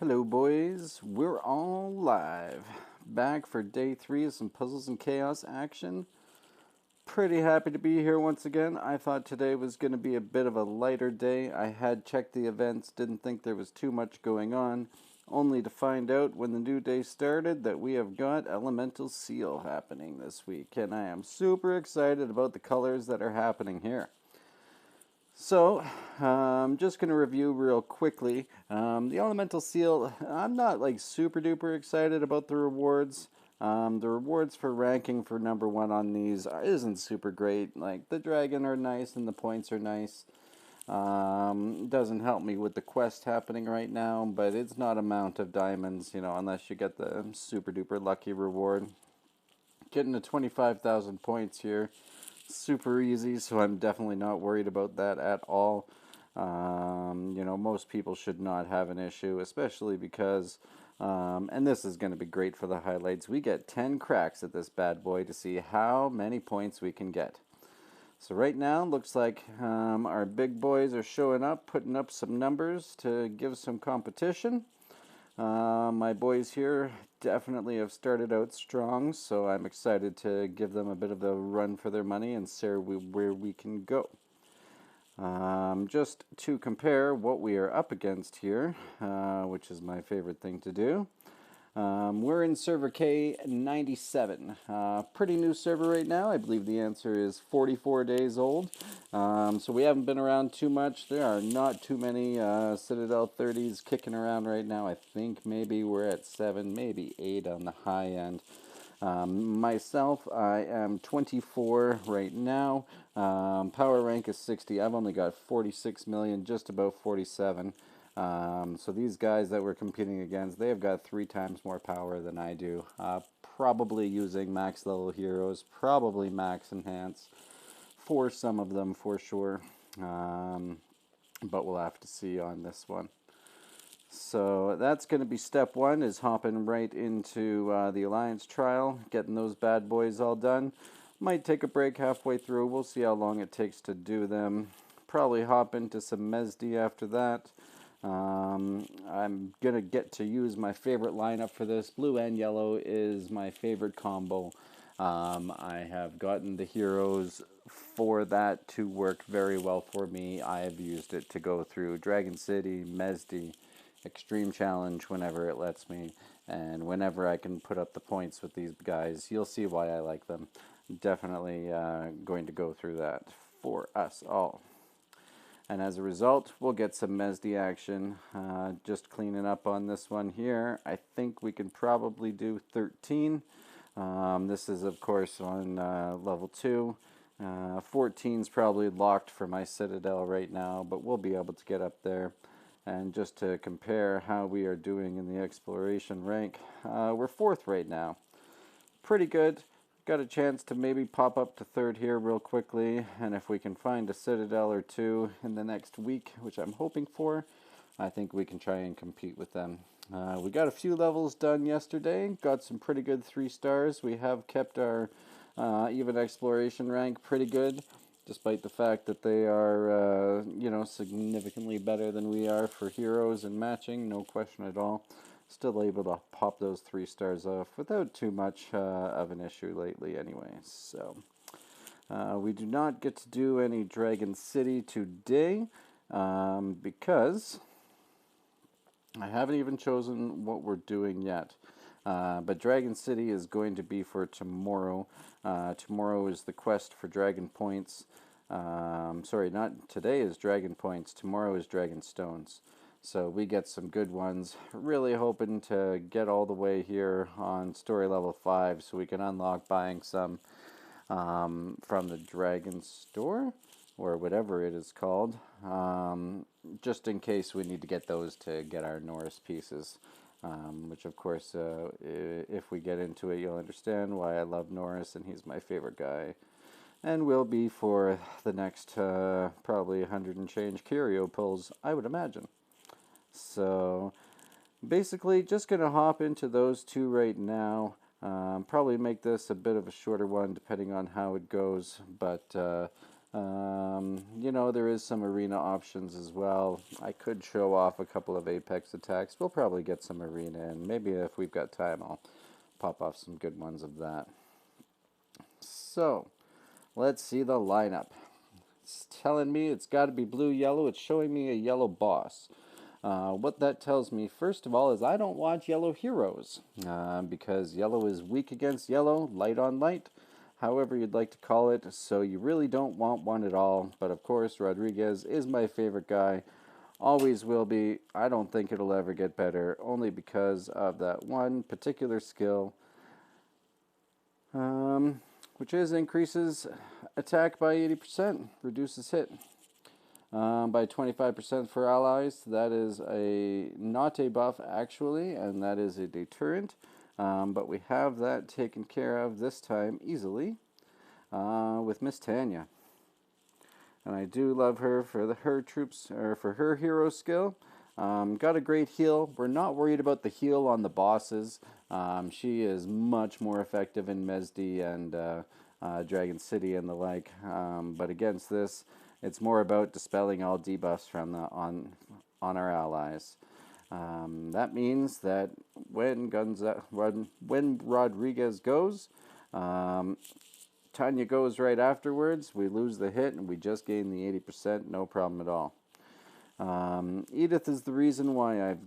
Hello, boys. We're all live. Back for day 3 of some Puzzles and Chaos action. Pretty happy to be here once again. I thought today was going to be a bit of a lighter day. I had checked the events, didn't think there was too much going on, only to find out when the new day started that we have got Elemental Seal happening this week, and I am super excited about the colors that are happening here. So, I'm just going to review real quickly. The Elemental Seal, I'm not like super duper excited about the rewards. The rewards for ranking for number 1 on these isn't super great. Like, the dragon are nice and the points are nice. Doesn't help me with the quest happening right now, but it's not amount of diamonds, unless you get the super duper lucky reward. Getting to 25,000 points here. Super easy, so I'm definitely not worried about that at all. Most people should not have an issue, especially because, and this is going to be great for the highlights, we get 10 cracks at this bad boy to see how many points we can get. So right now, looks like our big boys are showing up, putting up some numbers to give some competition. My boys here definitely have started out strong, so I'm excited to give them a bit of a run for their money and see where we can go. Just to compare what we are up against here, which is my favorite thing to do. We're in server K97. Pretty new server right now. I believe the answer is 44 days old. So we haven't been around too much. There are not too many Citadel 30s kicking around right now. I think maybe we're at 7, maybe 8 on the high end. Myself, I am 24 right now. Power rank is 60. I've only got 46 million, just about 47. So these guys that we're competing against, they have got 3 times more power than I do. Probably using max level heroes, probably max enhance for some of them for sure. But we'll have to see on this one. So that's going to be step 1, is hopping right into the Alliance trial, getting those bad boys all done. Might take a break halfway through. We'll see how long it takes to do them. Probably hop into some Mesdi after that. I'm going to get to use my favorite lineup for this. Blue and yellow is my favorite combo. I have gotten the heroes for that to work very well for me. I have used it to go through Dragon City, Mesdi, Extreme Challenge whenever it lets me, and whenever I can put up the points with these guys. You'll see why I like them. Definitely going to go through that for us all. And as a result, we'll get some Mesdi action. Just cleaning up on this one here. I think we can probably do 13. This is, of course, on level 2. 14 is probably locked for my Citadel right now, but we'll be able to get up there. And just to compare how we are doing in the exploration rank, we're 4th right now. Pretty good. Got a chance to maybe pop up to 3rd here real quickly, and if we can find a Citadel or 2 in the next week, which I'm hoping for, I think we can try and compete with them. We got a few levels done yesterday, got some pretty good 3 stars. We have kept our even exploration rank pretty good, despite the fact that they are, significantly better than we are for heroes and matching, no question at all. Still able to pop those 3 stars off without too much of an issue lately anyway. So we do not get to do any Dragon City today because I haven't even chosen what we're doing yet. But Dragon City is going to be for tomorrow. Tomorrow is the quest for Dragon Points. Sorry, not today is Dragon Points. Tomorrow is Dragon Stones. So we get some good ones. Really hoping to get all the way here on story level 5 so we can unlock buying some from the Dragon Store or whatever it is called. Just in case we need to get those to get our Norris pieces. Which of course, if we get into it, you'll understand why I love Norris and he's my favorite guy. And will be for the next probably 100 and change curio pulls, I would imagine. So basically just going to hop into those 2 right now. Probably make this a bit of a shorter one depending on how it goes, but You know, there is some arena options as well. I could show off a couple of Apex attacks. We'll probably get some arena in. Maybe if we've got time, I'll pop off some good ones of that. So, let's see the lineup. It's telling me it's got to be blue-yellow. It's showing me a yellow boss. What that tells me, first of all, is I don't watch yellow heroes because yellow is weak against yellow, light on light, however you'd like to call it. So you really don't want one at all. But of course, Rodriguez is my favorite guy. Always will be. I don't think it'll ever get better, only because of that one particular skill, which is increases attack by 80%, reduces hit by 25% for allies. That is not a buff actually, and that is a deterrent. But we have that taken care of this time easily with Miss Tanya. And I do love her for her troops, or for her hero skill. Got a great heal. We're not worried about the heal on the bosses. She is much more effective in Mesdi and Dragon City and the like. But against this, it's more about dispelling all debuffs from on our allies. That means that when Rodriguez goes, Tanya goes right afterwards. We lose the hit and we just gain the 80%. No problem at all. Edith is the reason why I've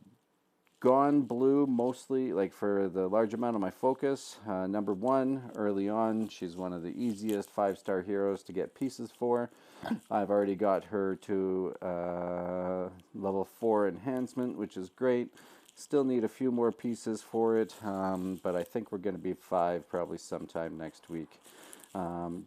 gone blue mostly, like for the large amount of my focus. Number one, early on, she's one of the easiest 5-star heroes to get pieces for. I've already got her to level 4 enhancement, which is great. Still need a few more pieces for it, but I think we're going to be 5 probably sometime next week.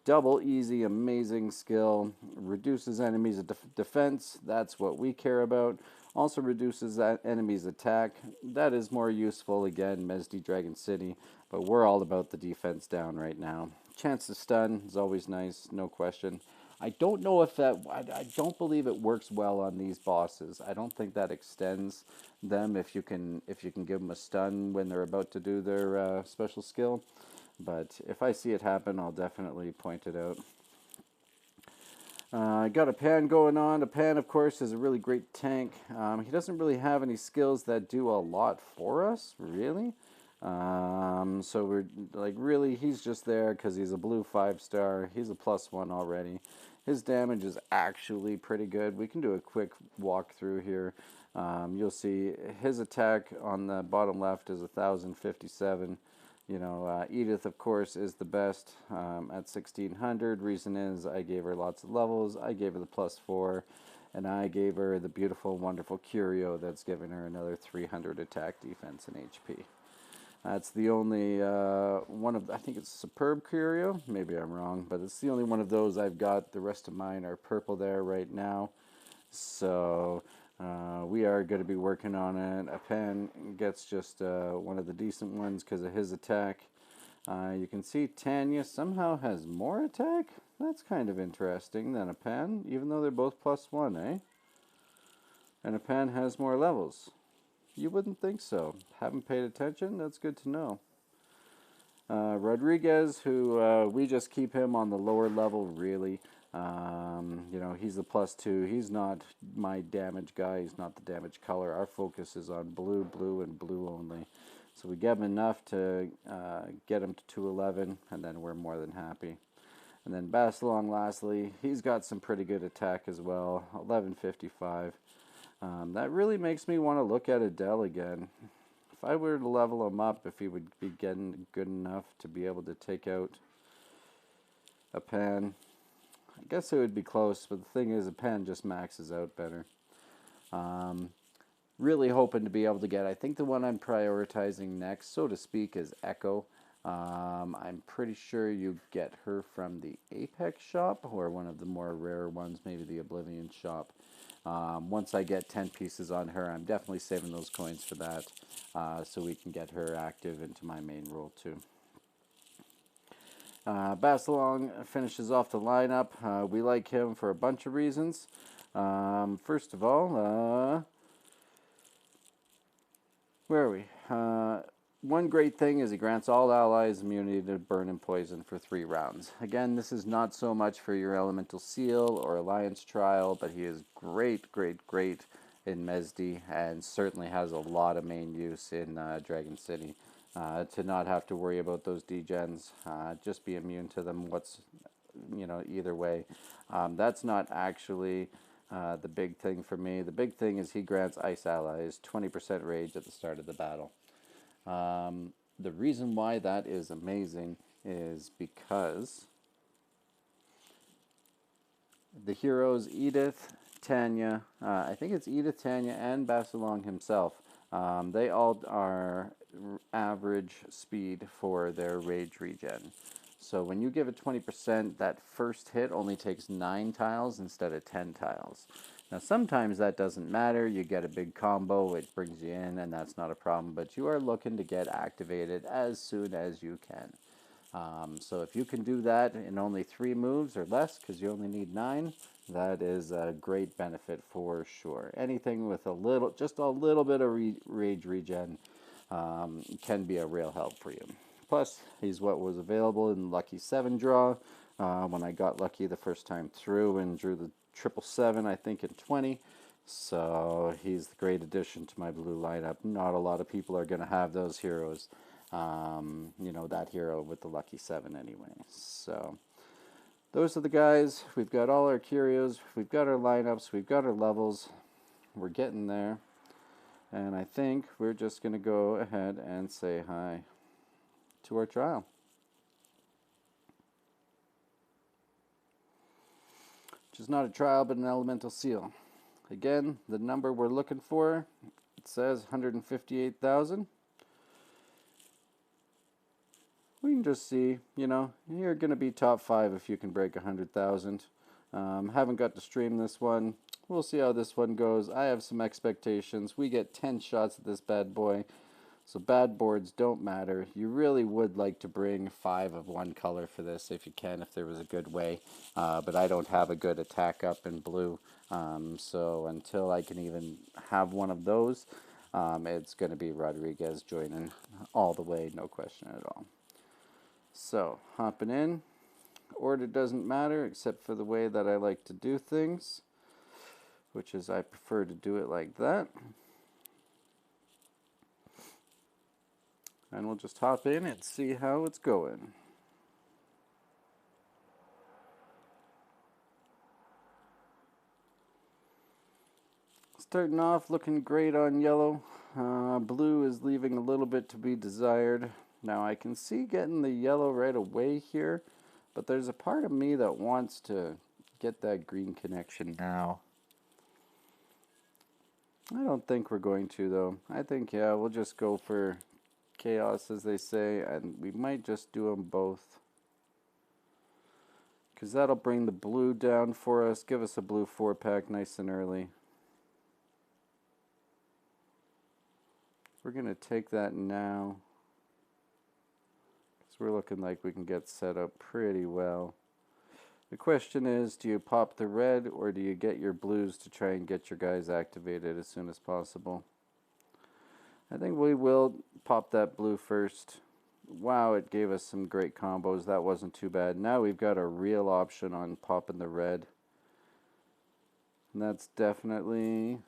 Double easy, amazing skill. Reduces enemies' defense. That's what we care about. Also reduces that enemy's attack. That is more useful, again, Mesdi Dragon City. But we're all about the defense down right now. Chance to stun is always nice, no question. I don't know if that... I don't believe it works well on these bosses. I don't think that extends them if you can give them a stun when they're about to do their special skill. But if I see it happen, I'll definitely point it out. I got a Pan going on. A Pan, of course, is a really great tank. He doesn't really have any skills that do a lot for us, really. So we're like, really, he's just there because he's a blue 5-star. He's a +1 already. His damage is actually pretty good. We can do a quick walkthrough here. You'll see his attack on the bottom left is 1,057. You know, Edith, of course, is the best at 1,600. Reason is I gave her lots of levels. I gave her the +4. And I gave her the beautiful, wonderful Curio that's given her another 300 attack, defense, and HP. That's the only one of, I think it's Superb Curio. Maybe I'm wrong, but it's the only one of those I've got. The rest of mine are purple there right now. So... we are going to be working on it. A Pan gets just one of the decent ones because of his attack. You can see Tanya somehow has more attack. That's kind of interesting than a Pan, even though they're both +1, eh? And a Pan has more levels. You wouldn't think so. Haven't paid attention? That's good to know. Rodriguez, who we just keep him on the lower level, really. You know, he's the +2. He's not my damage guy. He's not the damage color. Our focus is on blue, blue, and blue only. So we get him enough to get him to 211, and then we're more than happy. And then Basilong, lastly, he's got some pretty good attack as well, 1155. That really makes me want to look at Adele again. If I were to level him up, if he would be getting good enough to be able to take out a Pan... I guess it would be close, but the thing is, a Pan just maxes out better. Really hoping to be able to get, I think the one I'm prioritizing next, so to speak, is Echo. I'm pretty sure you get her from the Apex shop, or one of the more rare ones, maybe the Oblivion shop. Once I get 10 pieces on her, I'm definitely saving those coins for that, so we can get her active into my main role too. Basilong finishes off the lineup. We like him for a bunch of reasons. First of all, where are we? one great thing is he grants all allies immunity to burn and poison for 3 rounds. Again, this is not so much for your Elemental Seal or Alliance Trial, but he is great, great, great in Mesdi, and certainly has a lot of main use in Dragon City. To not have to worry about those degens, just be immune to them. Either way. That's not actually the big thing for me. The big thing is he grants ice allies 20% rage at the start of the battle. The reason why that is amazing is because the heroes Edith, Tanya, I think it's Edith, Tanya, and Basilong himself, they all are average speed for their rage regen. So when you give it 20%, that first hit only takes 9 tiles instead of 10 tiles. Now sometimes that doesn't matter, you get a big combo, it brings you in, and that's not a problem, but you are looking to get activated as soon as you can. So if you can do that in only 3 moves or less, because you only need 9, that is a great benefit for sure. Anything with just a little bit of rage regen can be a real help for you. Plus, he's what was available in Lucky 7 draw when I got lucky the first time through and drew the 777, I think, in 20. So he's the great addition to my blue lineup. Not a lot of people are going to have those heroes. That hero with the Lucky 7 anyway. So those are the guys. We've got all our curios. We've got our lineups. We've got our levels. We're getting there. And I think we're just going to go ahead and say hi to our trial. Which is not a trial, but an Elemental Seal. Again, the number we're looking for, it says 158,000. We can just see, you're going to be top 5 if you can break 100,000. Haven't got to stream this one. We'll see how this one goes. I have some expectations. We get 10 shots at this bad boy. So bad boards don't matter. You really would like to bring 5 of one color for this if you can, if there was a good way. But I don't have a good attack up in blue. So until I can even have one of those, it's going to be Rodriguez joining all the way, no question at all. So, hopping in. Order doesn't matter except for the way that I like to do things, which is I prefer to do it like that. And we'll just hop in and see how it's going. Starting off looking great on yellow. Blue is leaving a little bit to be desired. Now I can see getting the yellow right away here, but there's a part of me that wants to get that green connection now. I don't think we're going to, though. I think, yeah, we'll just go for chaos, as they say, and we might just do them both. Because that'll bring the blue down for us, give us a blue 4-pack nice and early. We're going to take that now. We're looking like we can get set up pretty well. The question is, do you pop the red or do you get your blues to try and get your guys activated as soon as possible? I think we will pop that blue first. Wow, it gave us some great combos. That wasn't too bad. Now we've got a real option on popping the red. And that's definitely...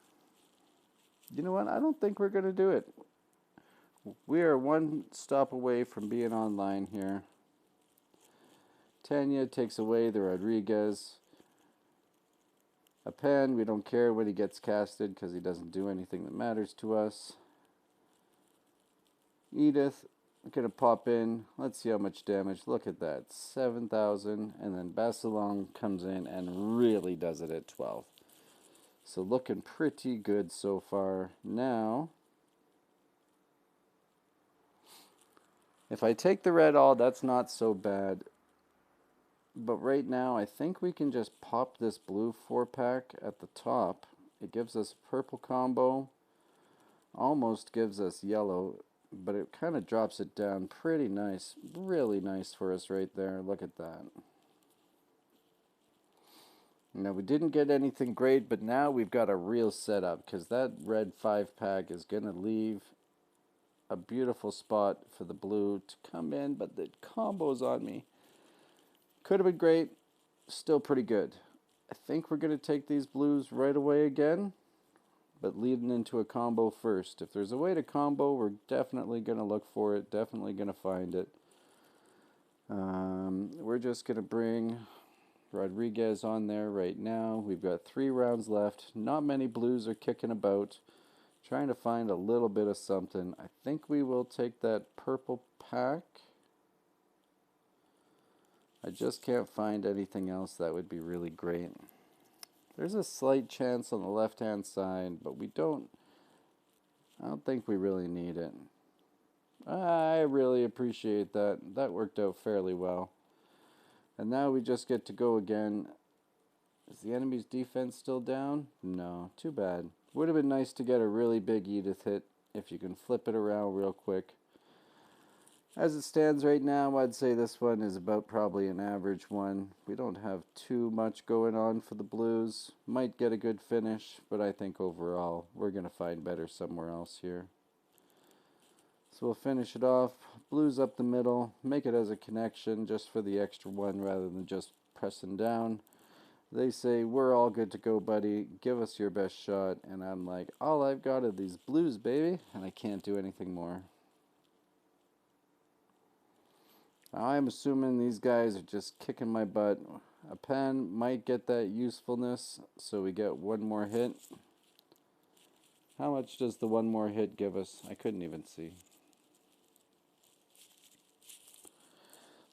You know what? I don't think we're going to do it. We are one stop away from being online here. Tanya takes away the Rodriguez. A pen, we don't care when he gets casted because he doesn't do anything that matters to us. Edith, going to pop in. Let's see how much damage. Look at that, 7,000. And then Basilong comes in and really does it at 12. So looking pretty good so far. Now... if I take the red all, that's not so bad. But right now, I think we can just pop this blue 4-pack at the top. It gives us a purple combo. Almost gives us yellow, but it kind of drops it down pretty nice. Really nice for us right there. Look at that. Now, we didn't get anything great, but now we've got a real setup because that red 5-pack is going to leave a beautiful spot for the blue to come in, but the combo's on me. Could have been great, still pretty good. I think we're going to take these blues right away again, but leading into a combo first. If there's a way to combo, we're definitely going to look for it, definitely going to find it. We're just going to bring Rodriguez on there right now. We've got 3 rounds left. Not many blues are kicking about. Trying to find a little bit of something. I think we will take that purple pack. I just can't find anything else that would be really great. There's a slight chance on the left-hand side, but I don't think we really need it. I really appreciate that. That worked out fairly well. And now we just get to go again. Is the enemy's defense still down? No, too bad. Would have been nice to get a really big Edith hit if you can flip it around real quick. As it stands right now, I'd say this one is about probably an average one. We don't have too much going on for the blues. Might get a good finish, but I think overall we're going to find better somewhere else here. So we'll finish it off. Blues up the middle. Make it as a connection just for the extra one rather than just pressing down. They say, we're all good to go, buddy. Give us your best shot. And I'm like, all I've got are these blues, baby. And I can't do anything more. I'm assuming these guys are just kicking my butt. A pen might get that usefulness, so we get one more hit. How much does the one more hit give us? I couldn't even see.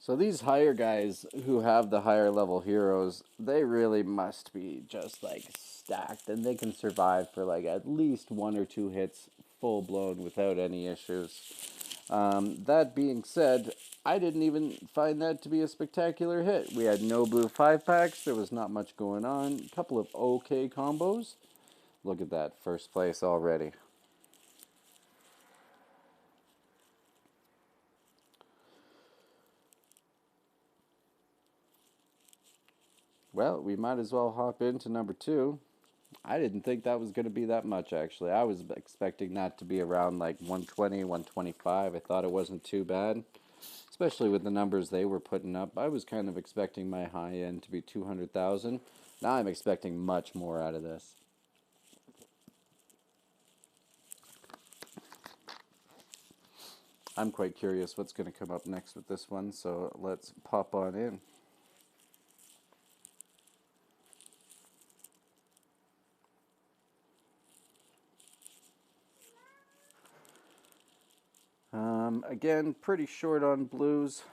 So these higher guys who have the higher level heroes, they really must be just like stacked, and they can survive for like at least 1 or 2 hits full blown without any issues. That being said, I didn't even find that to be a spectacular hit. We had no blue 5-packs. There was not much going on. A couple of okay combos. Look at that, first place already. Well, we might as well hop into number 2. I didn't think that was going to be that much, actually. I was expecting that to be around like 120, 125. I thought it wasn't too bad, especially with the numbers they were putting up. I was kind of expecting my high end to be 200,000. Now I'm expecting much more out of this. I'm quite curious what's going to come up next with this one, so let's pop on in. Again, pretty short on blues.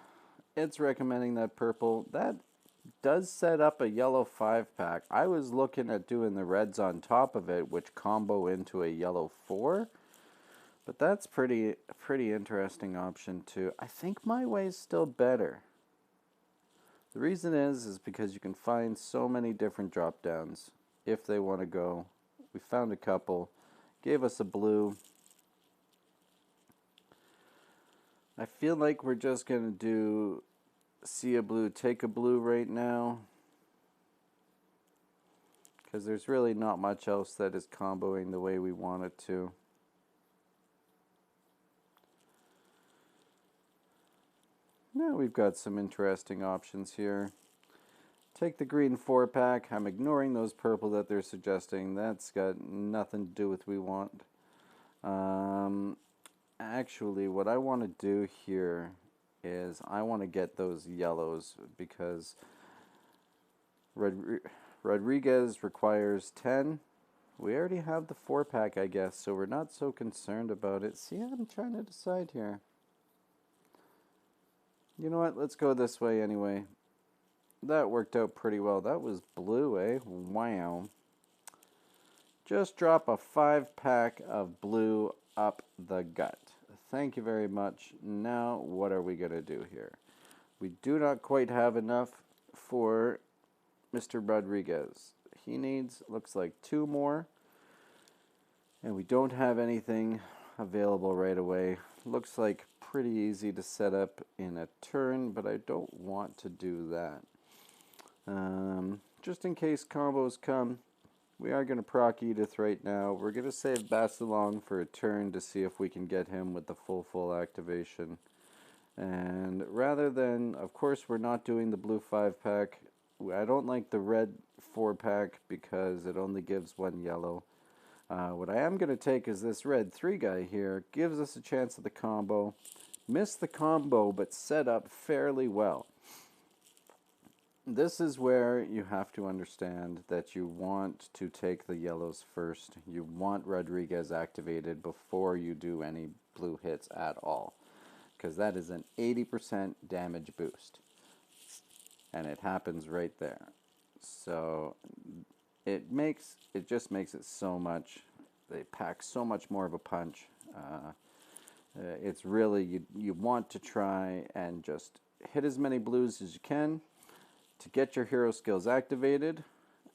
It's recommending that purple. That does set up a yellow 5-pack. I was looking at doing the reds on top of it, which combo into a yellow 4. But that's pretty interesting option too. I think my way is still better. The reason is because you can find so many different drop downs if they want to go. We found a couple. Gave us a blue. I feel like we're just going to do see a blue, take a blue right now. Because there's really not much else that is comboing the way we want it to. Now we've got some interesting options here. Take the green 4-pack. I'm ignoring those purple that they're suggesting. That's got nothing to do with what we want. Actually, what I want to do here is I want to get those yellows because Rodriguez requires 10. We already have the 4-pack, I guess, so we're not so concerned about it. See, I'm trying to decide here. You know what? Let's go this way anyway. That worked out pretty well. That was blue, eh? Wow. Just drop a 5-pack of blue up the gut. Thank you very much. Now, what are we going to do here? We do not quite have enough for Mr. Rodriguez. He needs, looks like 2 more. And we don't have anything available right away. Looks like pretty easy to set up in a turn, but I don't want to do that. Just in case combos come, We are going to proc Edith right now. We're going to save Bastilong for a turn to see if we can get him with the full activation. And rather than, of course, we're not doing the blue 5-pack. I don't like the red 4-pack because it only gives 1 yellow. What I am going to take is this red 3 guy here. Gives us a chance at the combo. Missed the combo, but set up fairly well. This is where you have to understand that you want to take the yellows first. You want Rodriguez activated before you do any blue hits at all, because that is an 80% damage boost, and it happens right there. So it just makes it so much. They pack so much more of a punch. It's really you want to try and just hit as many blues as you can to get your hero skills activated,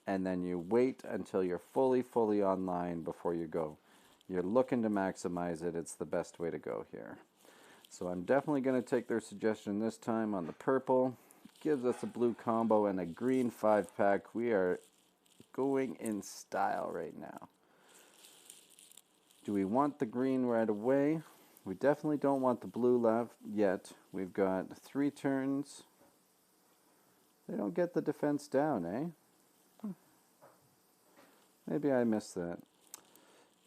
and then you wait until you're fully online before you go. You're looking to maximize it. It's the best way to go here. So I'm definitely going to take their suggestion this time on the purple. Gives us a blue combo and a green 5-pack. We are going in style right now. Do we want the green right away? We definitely don't want the blue left yet. We've got 3 turns. They don't get the defense down, eh? Maybe I missed that.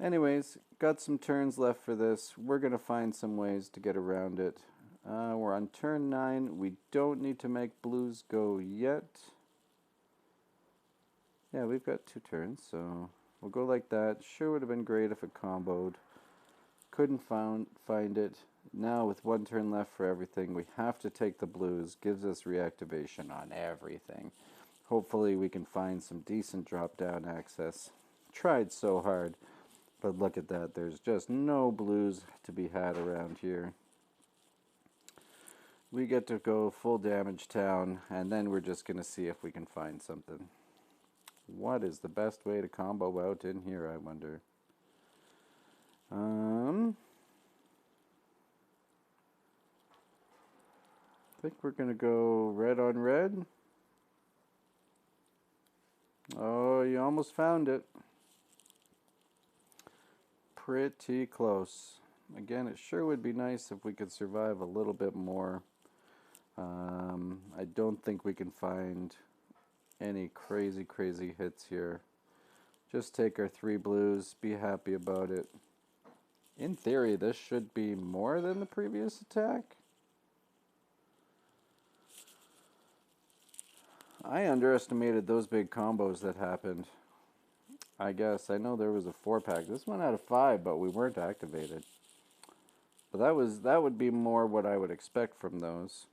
Anyways, got some turns left for this. We're going to find some ways to get around it. We're on turn 9. We don't need to make blues go yet. Yeah, we've got 2 turns, so we'll go like that. Sure would have been great if it comboed. Couldn't find it. Now with 1 turn left for everything, we have to take the blues. Gives us reactivation on everything. Hopefully we can find some decent drop-down access. Tried so hard, but look at that. There's just no blues to be had around here. We get to go full damage town, and then we're just going to see if we can find something. What is the best way to combo out in here, I wonder? I think we're going to go red on red. Oh, you almost found it. Pretty close. Again, it sure would be nice if we could survive a little bit more. I don't think we can find any crazy hits here. Just take our 3 blues, be happy about it. In theory, this should be more than the previous attack. I underestimated those big combos that happened. I guess. I know there was a 4-pack. This one had a 5, but we weren't activated. But that would be more what I would expect from those.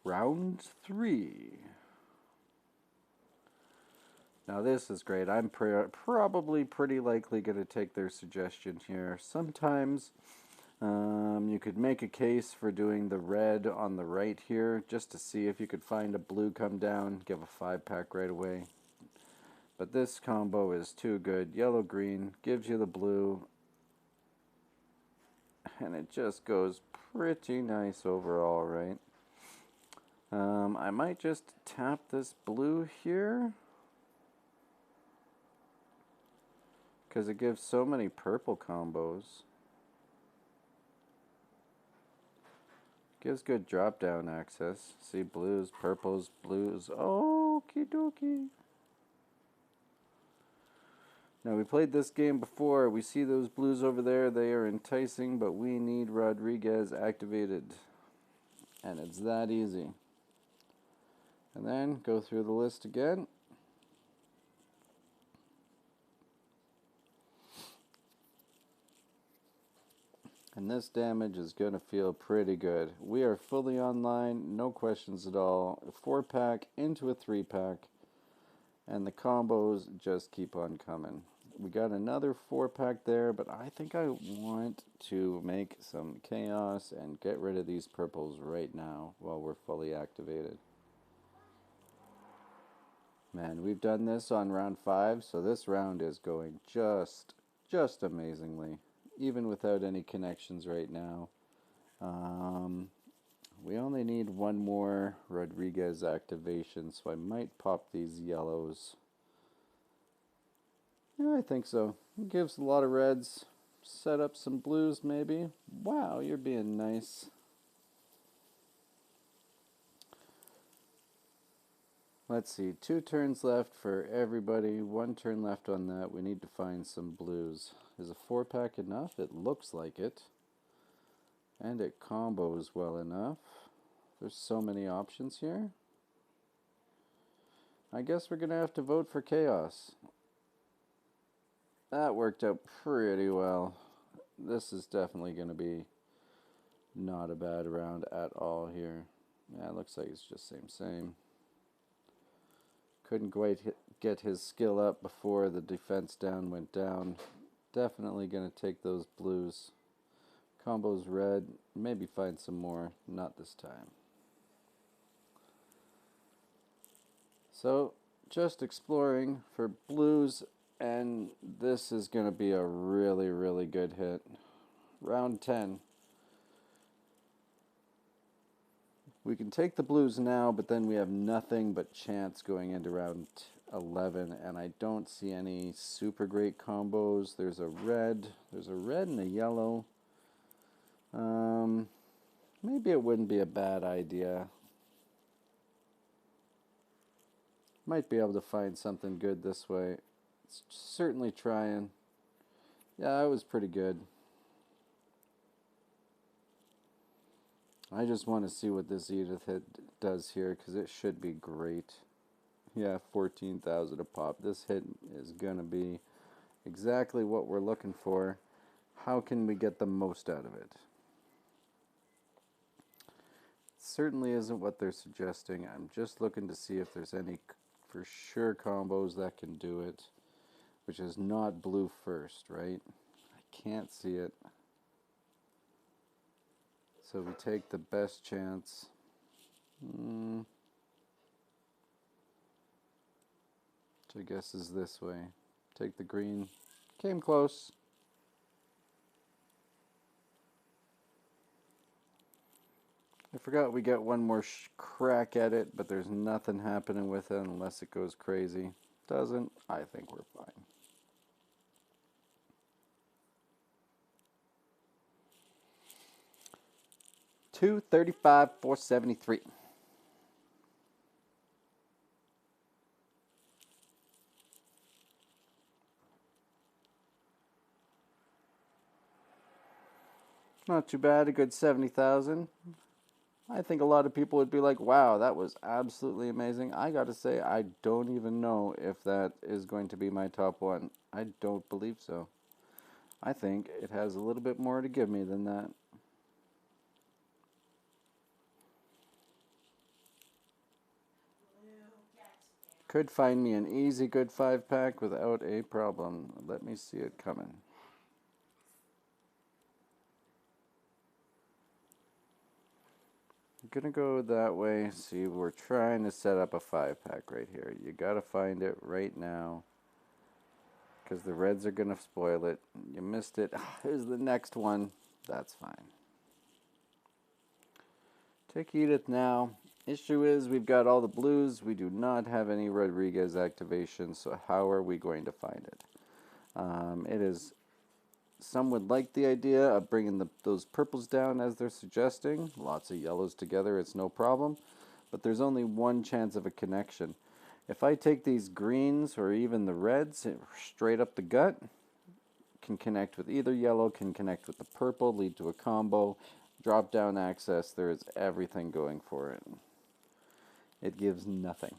Round 3. Now this is great. I'm probably pretty likely going to take their suggestion here. Sometimes you could make a case for doing the red on the right here, just to see if you could find a blue come down, give a 5-pack right away. But this combo is too good. Yellow-green gives you the blue, and it just goes pretty nice overall, right? I might just tap this blue here, because it gives so many purple combos. Gives good drop down access. See, blues, purples, blues. Okie dokie. Now, we played this game before. We see those blues over there. They are enticing, but we need Rodriguez activated. And it's that easy. And then go through the list again. And this damage is going to feel pretty good. We are fully online, no questions at all. A 4-pack into a 3-pack. And the combos just keep on coming. We got another 4-pack there, but I think I want to make some chaos and get rid of these purples right now while we're fully activated. Man, we've done this on round 5, so this round is going just amazingly, even without any connections right now. we only need one more Rodriguez activation, so I might pop these yellows. Yeah, I think so. It gives a lot of reds. Set up some blues, maybe. Wow, you're being nice. Let's see, 2 turns left for everybody. 1 turn left on that. We need to find some blues. Is a 4-pack enough? It looks like it. And it combos well enough. There's so many options here. I guess we're going to have to vote for chaos. That worked out pretty well. This is definitely going to be not a bad round at all here. Yeah, it looks like it's just same. Couldn't quite get his skill up before the defense down went down. Definitely going to take those blues. Combos red. Maybe find some more. Not this time. So, just exploring for blues, and this is going to be a really, really good hit. Round 10. We can take the blues now, but then we have nothing but chance going into round 11, and I don't see any super great combos. There's a red and a yellow. Maybe it wouldn't be a bad idea. Might be able to find something good this way. It's certainly trying. Yeah, it was pretty good. I just want to see what this Edith hit does here, because it should be great. Yeah, 14,000 a pop. This hit is going to be exactly what we're looking for. How can we get the most out of it? Certainly isn't what they're suggesting. I'm just looking to see if there's any for sure combos that can do it, which is not blue first, right? I can't see it. So we take the best chance. Which I guess is this way. Take the green. Came close. I forgot we get one more crack at it, but there's nothing happening with it unless it goes crazy. Doesn't, I think we're fine. $235, $473. Not too bad, a good 70,000. I think a lot of people would be like, wow, that was absolutely amazing. I gotta say, I don't even know if that is going to be my top one. I don't believe so. I think it has a little bit more to give me than that. Could find me an easy good 5-pack without a problem. Let me see it coming. I'm gonna go that way. See, we're trying to set up a 5-pack right here. You gotta find it right now, because the reds are gonna spoil it. You missed it. Here's the next one. That's fine. Take Edith now. Issue is we've got all the blues. We do not have any Rodriguez activation, so how are we going to find it? It is. Some would like the idea of bringing those purples down as they're suggesting. Lots of yellows together, it's no problem. But there's only one chance of a connection. If I take these greens or even the reds straight up the gut, can connect with either yellow, can connect with the purple, lead to a combo. Drop down access, there is everything going for it. It gives nothing.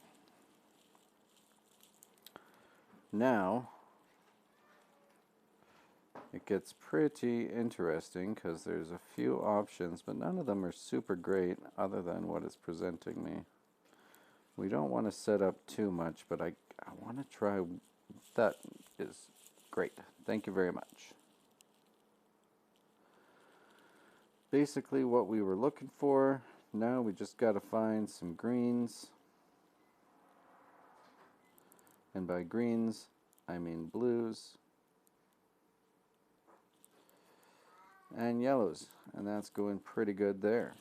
Now, it gets pretty interesting because there's a few options, but none of them are super great other than what it's presenting me. We don't want to set up too much, but I want to try. That is great. Thank you very much. Basically what we were looking for. Now we just got to find some greens. And by greens, I mean blues and yellows. And that's going pretty good there.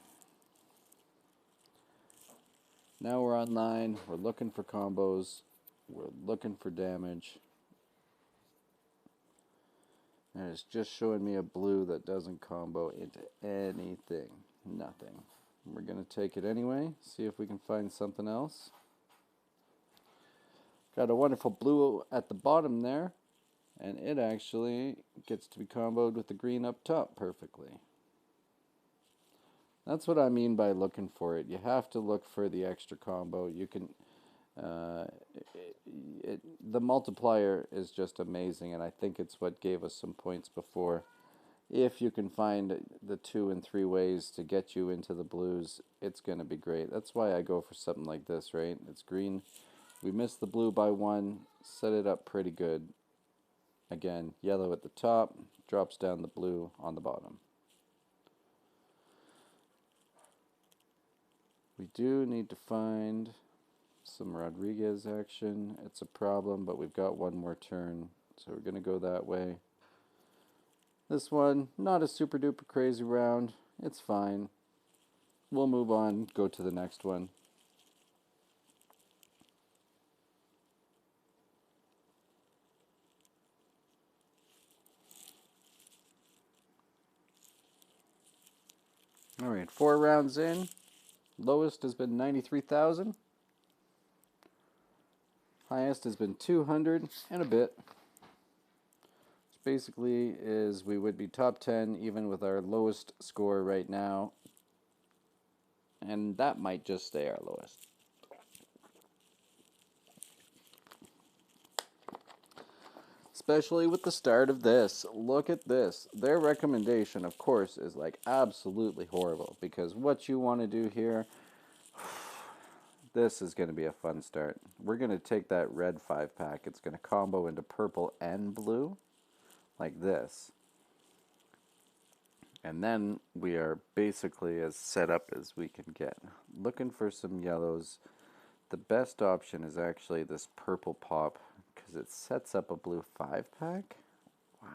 Now we're online. We're looking for combos. We're looking for damage. And it's just showing me a blue that doesn't combo into anything. Nothing. We're going to take it anyway. See if we can find something else. Got a wonderful blue at the bottom there. And it actually gets to be comboed with the green up top perfectly. That's what I mean by looking for it. You have to look for the extra combo. You can, the multiplier is just amazing, and I think it's what gave us some points before. If you can find the 2 and 3 ways to get you into the blues, it's going to be great. That's why I go for something like this, right? It's green. We missed the blue by 1, set it up pretty good. Again, yellow at the top, drops down the blue on the bottom. We do need to find some Rodriguez action. It's a problem, but we've got one more turn, so we're going to go that way. This one, not a super duper crazy round. It's fine. We'll move on, go to the next one. Alright, 4 rounds in. Lowest has been 93,000. Highest has been 200 and a bit. Which basically is we would be top 10 even with our lowest score right now. And that might just stay our lowest. Especially with the start of this. Look at this. Their recommendation, of course, is like absolutely horrible. Because what you want to do here, this is going to be a fun start. We're going to take that red 5-pack. It's going to combo into purple and blue. Like this. And then we are basically as set up as we can get. Looking for some yellows. The best option is actually this purple pop because it sets up a blue 5-pack. Wow.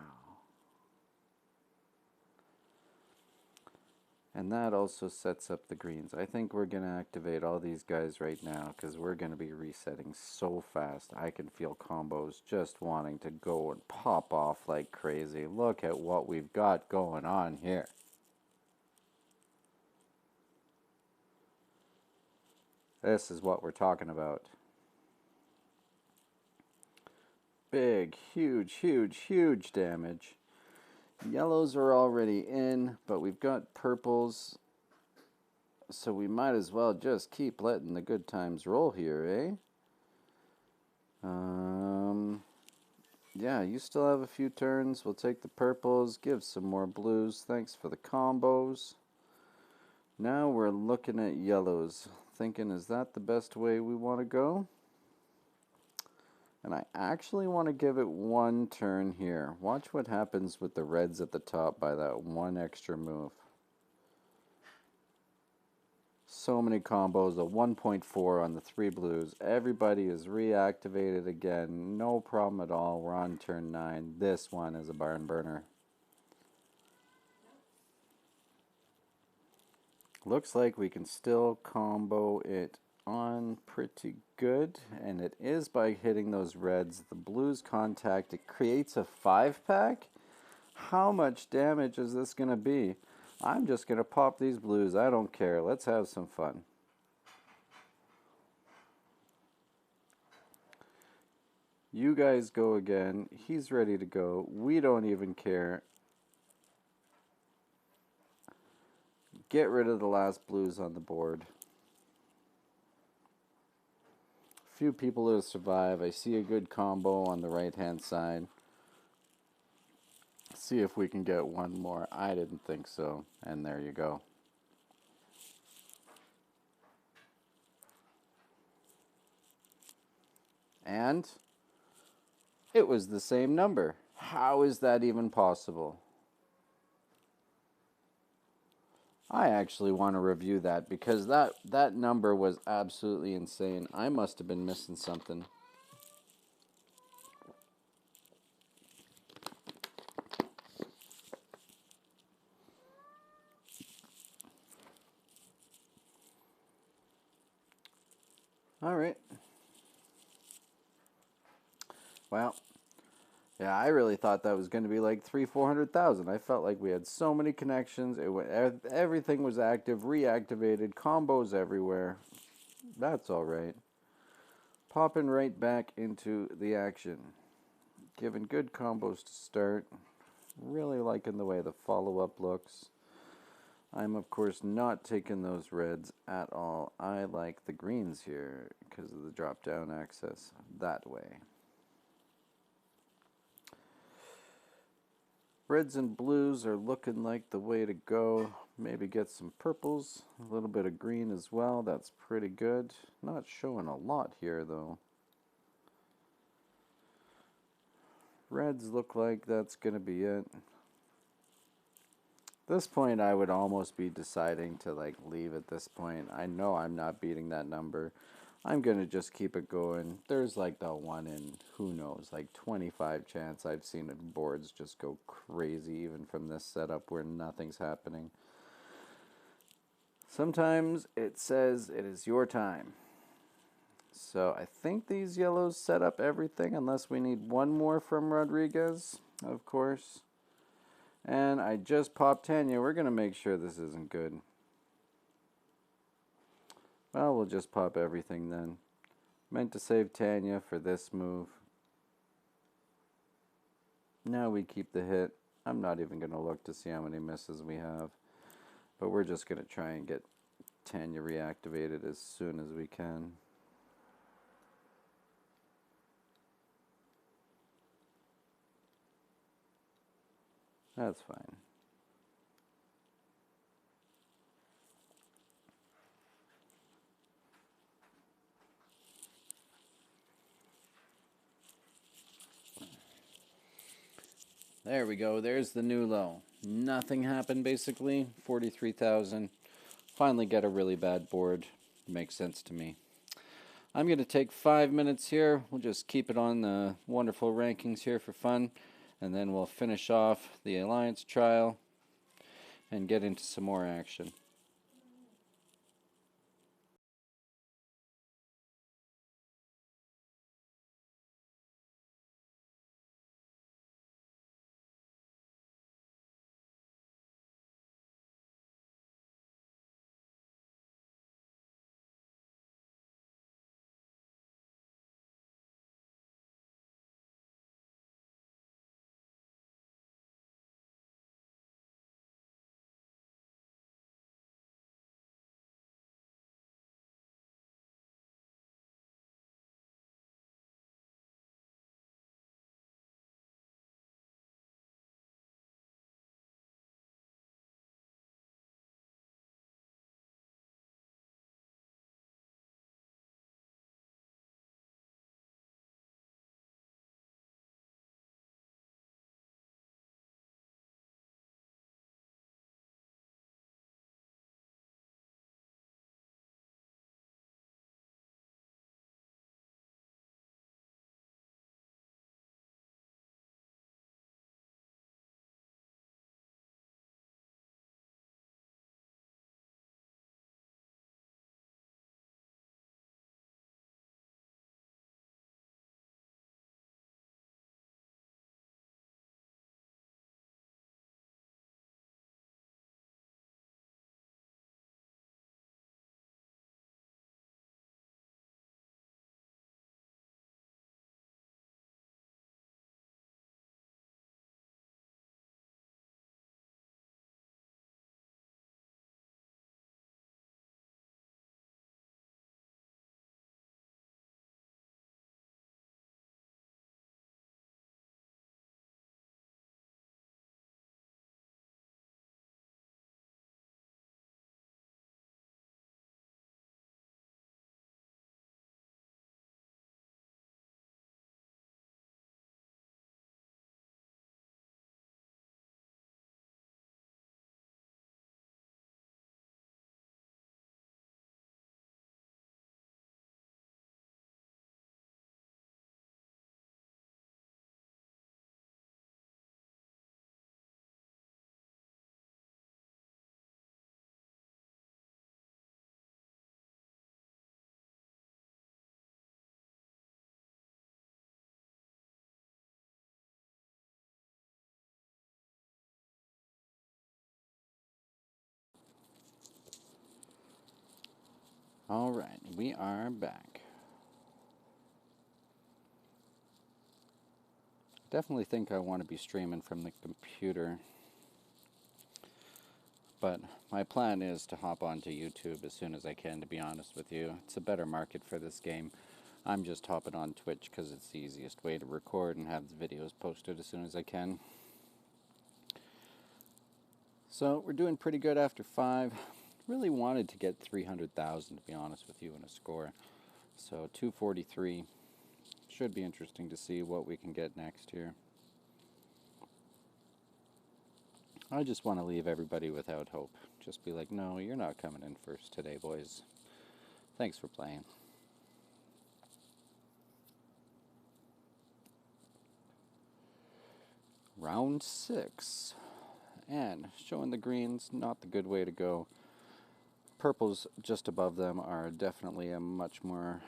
And that also sets up the greens. I think we're going to activate all these guys right now because we're going to be resetting so fast. I can feel combos just wanting to go and pop off like crazy. Look at what we've got going on here. This is what we're talking about. Big, huge, huge, huge damage. Yellows are already in, but we've got purples. So we might as well just keep letting the good times roll here, eh? Yeah, you still have a few turns. We'll take the purples, give some more blues. Thanks for the combos. Now we're looking at yellows. Thinking, is that the best way we want to go? And I actually want to give it one turn here. Watch what happens with the reds at the top by that one extra move. So many combos, a 1.4 on the 3 blues. Everybody is reactivated again. No problem at all. We're on turn 9. This one is a barn burner. Looks like we can still combo it on pretty good, and it is by hitting those reds. The blues contact, it creates a 5-pack. How much damage is this going to be? I'm just going to pop these blues. I don't care. Let's have some fun. You guys go again. He's ready to go. We don't even care. Get rid of the last blues on the board. Few people to survive. I see a good combo on the right hand side. See if we can get one more. I didn't think so. And there you go. And it was the same number. How is that even possible? I actually want to review that because that number was absolutely insane. I must have been missing something. All right. Well, yeah, I really thought that was going to be like 400,000. I felt like we had so many connections. Everything was active, reactivated, combos everywhere. That's all right. Popping right back into the action. Giving good combos to start. Really liking the way the follow-up looks. I'm, of course, not taking those reds at all. I like the greens here because of the drop-down access that way. Reds and blues are looking like the way to go. Maybe get some purples, a little bit of green as well. That's pretty good. Not showing a lot here, though. Reds look like that's going to be it. This point, I would almost be deciding to like leave at this point. I know I'm not beating that number. I'm going to just keep it going. There's like the one in, who knows, like 25 chance I've seen boards just go crazy even from this setup where nothing's happening. Sometimes it says it is your time. So I think these yellows set up everything unless we need one more from Rodriguez, of course. And I just popped Tanya. We're going to make sure this isn't good. Well, we'll just pop everything then. Meant to save Tanya for this move. Now we keep the hit. I'm not even going to look to see how many misses we have. But we're just going to try and get Tanya reactivated as soon as we can. That's fine. There we go. There's the new low. Nothing happened basically. 43,000. Finally get a really bad board. Makes sense to me. I'm going to take 5 minutes here. We'll just keep it on the wonderful rankings here for fun. And then we'll finish off the Alliance trial and get into some more action. Alright, we are back. Definitely think I want to be streaming from the computer, but my plan is to hop onto YouTube as soon as I can, to be honest with you. It's a better market for this game. I'm just hopping on Twitch because it's the easiest way to record and have the videos posted as soon as I can. So we're doing pretty good after 5. Really wanted to get 300,000, to be honest with you, in a score. So 243. Should be interesting to see what we can get next here. I just want to leave everybody without hope. Just be like, no, you're not coming in first today, boys. Thanks for playing. Round 6. And showing the greens, not the good way to go. Purples just above them are definitely a much more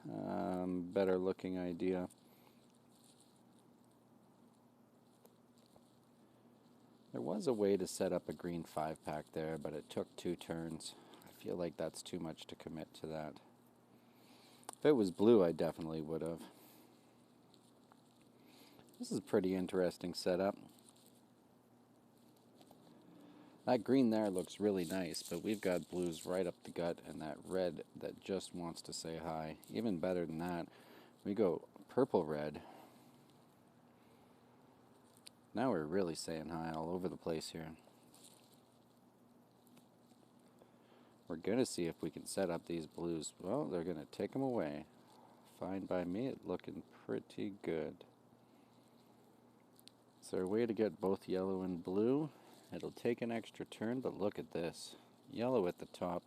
better looking idea. There was a way to set up a green 5-pack there, but it took 2 turns. I feel like that's too much to commit to that. If it was blue, I definitely would have. This is a pretty interesting setup. That green there looks really nice, but we've got blues right up the gut and that red that just wants to say hi. Even better than that, we go purple-red. Now we're really saying hi all over the place here. We're going to see if we can set up these blues. Well, they're going to take them away. Fine by me, it's looking pretty good. Is there a way to get both yellow and blue? It'll take an extra turn, but look at this. Yellow at the top.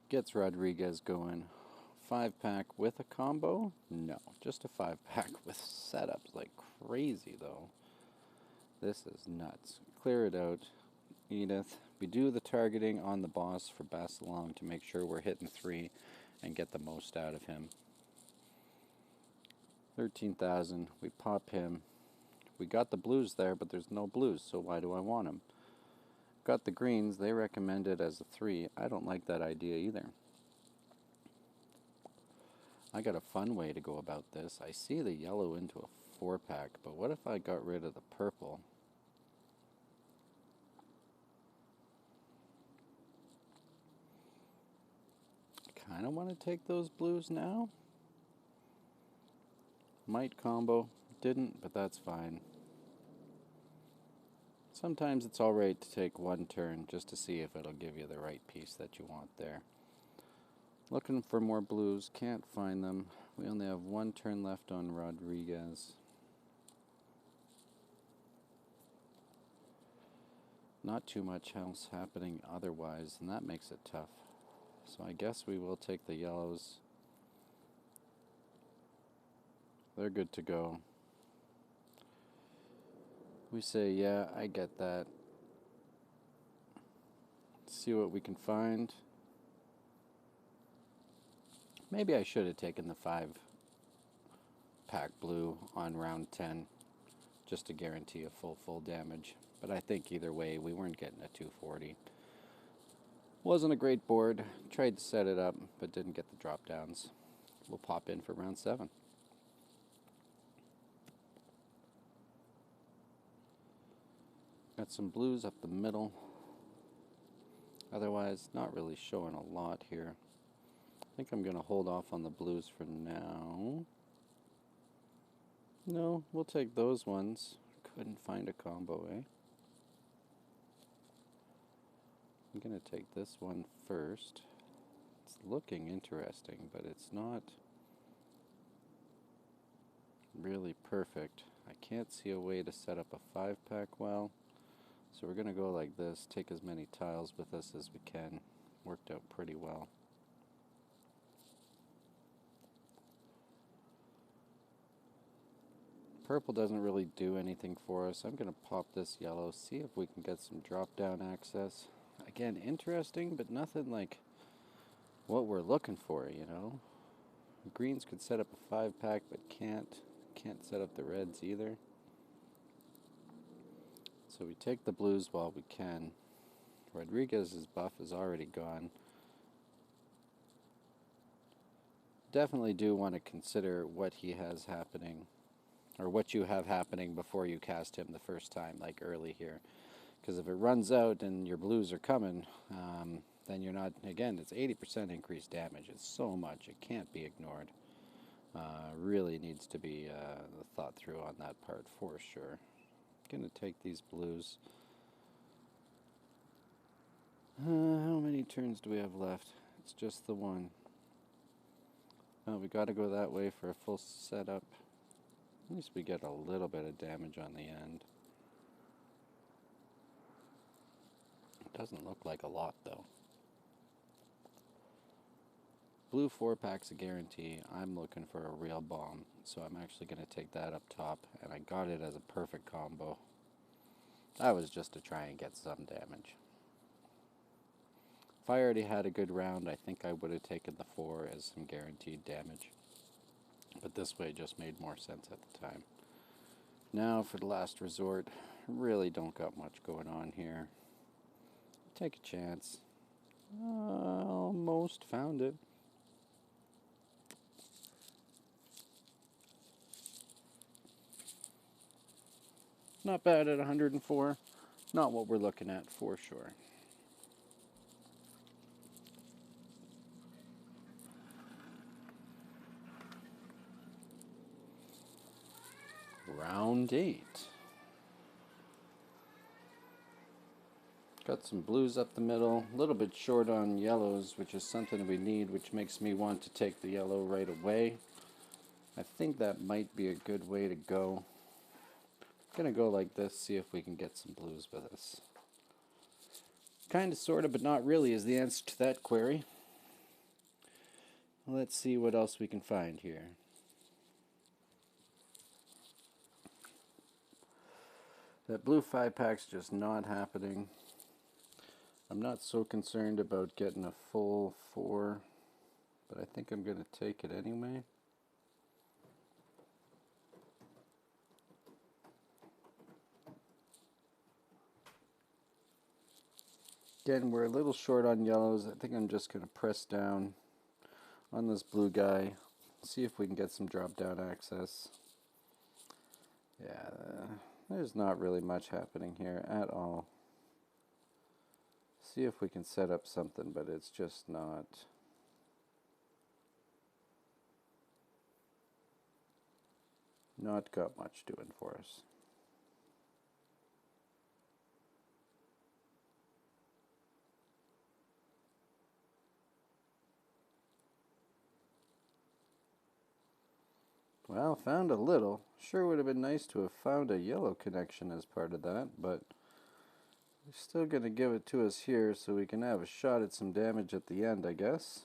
Gets Rodriguez going. 5-pack with a combo? No, just a 5-pack with setups like crazy though. This is nuts. Clear it out, Edith. We do the targeting on the boss for Basilong to make sure we're hitting 3 and get the most out of him. 13,000. We pop him. We got the blues there, but there's no blues, so why do I want them? Got the greens. They recommend it as a 3. I don't like that idea either. I got a fun way to go about this. I see the yellow into a 4-pack, but what if I got rid of the purple? Kind of want to take those blues now. Might combo. Didn't, but that's fine. Sometimes it's alright to take 1 turn just to see if it'll give you the right piece that you want there. Looking for more blues, can't find them. We only have 1 turn left on Rodriguez. Not too much else happening otherwise, and that makes it tough. So I guess we will take the yellows. They're good to go. We say, yeah, I get that. Let's see what we can find. Maybe I should have taken the 5-pack blue on round 10 just to guarantee a full damage. But I think either way, we weren't getting a 240. Wasn't a great board. Tried to set it up, but didn't get the drop downs. We'll pop in for round 7. Got some blues up the middle. Otherwise, not really showing a lot here. I think I'm going to hold off on the blues for now. No, we'll take those ones. Couldn't find a combo, eh? I'm going to take this one first. It's looking interesting, but it's not really perfect. I can't see a way to set up a 5-pack well. So we're going to go like this, take as many tiles with us as we can. Worked out pretty well. Purple doesn't really do anything for us. I'm going to pop this yellow, see if we can get some drop-down access. Again, interesting, but nothing like what we're looking for, you know. Greens could set up a 5-pack, but can't set up the reds either. So we take the blues while we can. Rodriguez's buff is already gone. Definitely do want to consider what he has happening, or what you have happening before you cast him the first time, like early here. Because if it runs out and your blues are coming, then you're not, again, it's 80% increased damage. It's so much, it can't be ignored. Really needs to be thought through on that part for sure. I'm going to take these blues. How many turns do we have left? It's just the one. Oh, we got to go that way for a full setup. At least we get a little bit of damage on the end. It doesn't look like a lot, though. Blue 4-pack's a guarantee. I'm looking for a real bomb, so I'm actually going to take that up top, and I got it as a perfect combo. That was just to try and get some damage. If I already had a good round, I think I would have taken the 4 as some guaranteed damage. But this way just made more sense at the time. Now for the last resort, really don't got much going on here. Take a chance. Almost found it. Not bad at 104. Not what we're looking at for sure. Round 8. Got some blues up the middle, a little bit short on yellows, which is something we need, which makes me want to take the yellow right away. I think that might be a good way to go. I'm gonna go like this, see if we can get some blues with us. Kinda, sorta, but not really is the answer to that query. Let's see what else we can find here. That blue 5-pack's just not happening. I'm not so concerned about getting a full 4, but I think I'm going to take it anyway. Again, we're a little short on yellows. I think I'm just going to press down on this blue guy, see if we can get some drop-down access. Yeah, there's not really much happening here at all. See if we can set up something, but it's just not got much doing for us. Well, found a little. Sure would have been nice to have found a yellow connection as part of that, but we're still going to give it to us here so we can have a shot at some damage at the end, I guess.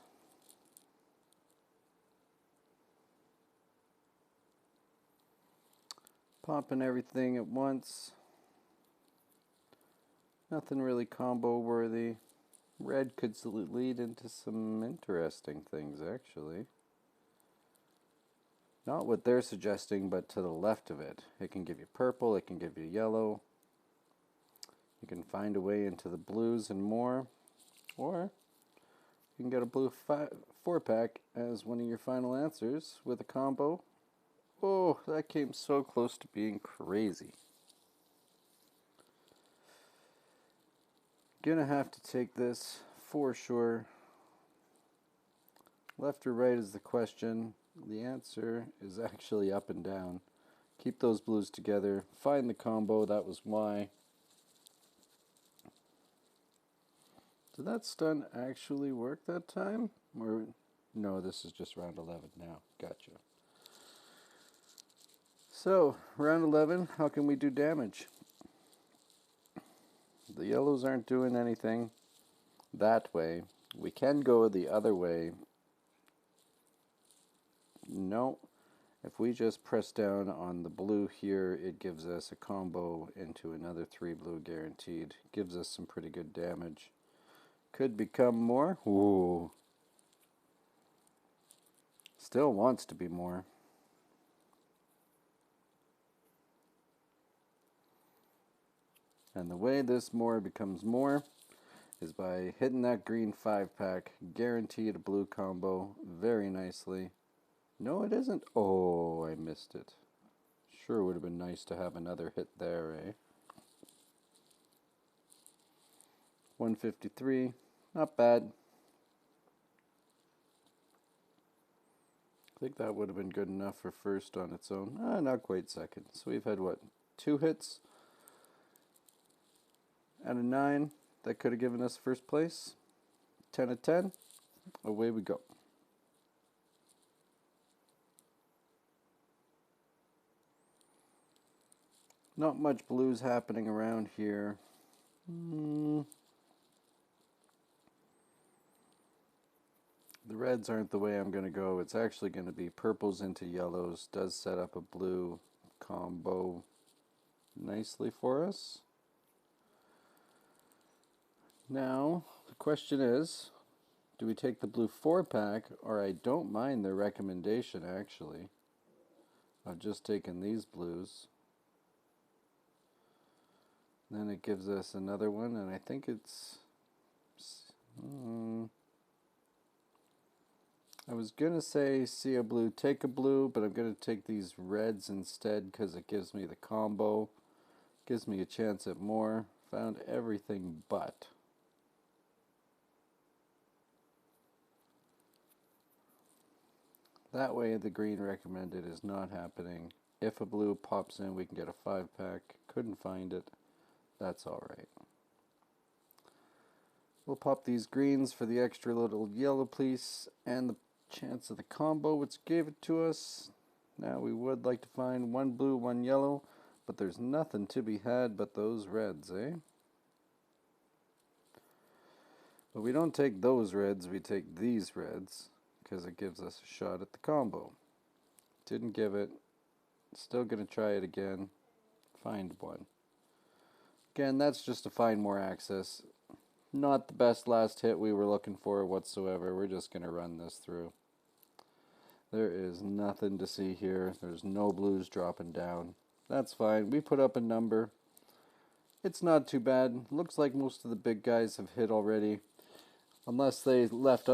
Popping everything at once. Nothing really combo worthy. Red could lead into some interesting things, actually. Not what they're suggesting, but to the left of it. It can give you purple, it can give you yellow. You can find a way into the blues and more. Or you can get a blue 4-pack as one of your final answers with a combo. Oh, that came so close to being crazy. Gonna have to take this for sure. Left or right is the question. The answer is actually up and down. Keep those blues together. Find the combo, that was why. Did that stun actually work that time? Or no, this is just round 11 now. Gotcha. So, round 11, how can we do damage? The yellows aren't doing anything that way. We can go the other way. No. If we just press down on the blue here, it gives us a combo into another 3 blue guaranteed. Gives us some pretty good damage. Could become more. Ooh. Still wants to be more. And the way this more becomes more is by hitting that green 5-pack, guaranteed a blue combo very nicely. No, it isn't. Oh, I missed it. Sure would have been nice to have another hit there, eh? 153, not bad. I think that would have been good enough for first on its own. Not quite second. So we've had, what, 2 hits out of 9 that could have given us first place. 10 of 10. Away we go. Not much blues happening around here. The reds aren't the way I'm going to go. It's actually going to be purples into yellows. Does set up a blue combo nicely for us. Now, the question is, do we take the blue 4-pack, or I don't mind their recommendation, actually. I've just taken these blues. Then it gives us another one, and I think it's... I was going to say see a blue, take a blue, but I'm going to take these reds instead because it gives me the combo. Gives me a chance at more. Found everything but. That way the green recommended is not happening. If a blue pops in, we can get a 5-pack. Couldn't find it. That's alright. We'll pop these greens for the extra little yellow piece and the chance of the combo which gave it to us. Now we would like to find 1 blue, 1 yellow, but there's nothing to be had but those reds, eh? But we don't take those reds, we take these reds because it gives us a shot at the combo. Didn't give it. Still gonna try it again. Find 1. Again, that's just to find more access. Not the best last hit we were looking for whatsoever. We're just going to run this through. There is nothing to see here. There's no blues dropping down. That's fine. We put up a number. It's not too bad. Looks like most of the big guys have hit already. Unless they left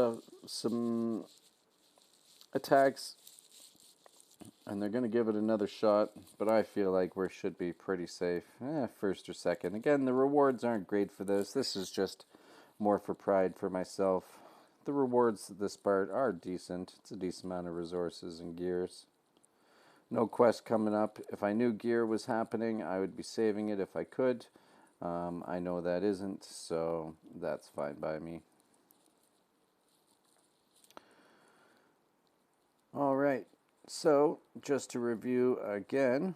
some attacks. And they're going to give it another shot. But I feel like we should be pretty safe. First or second. Again, the rewards aren't great for this. This is just more for pride for myself. The rewards this part are decent. It's a decent amount of resources and gears. No quest coming up. If I knew gear was happening, I would be saving it if I could. I know that isn't, so that's fine by me. Alright, so just to review again.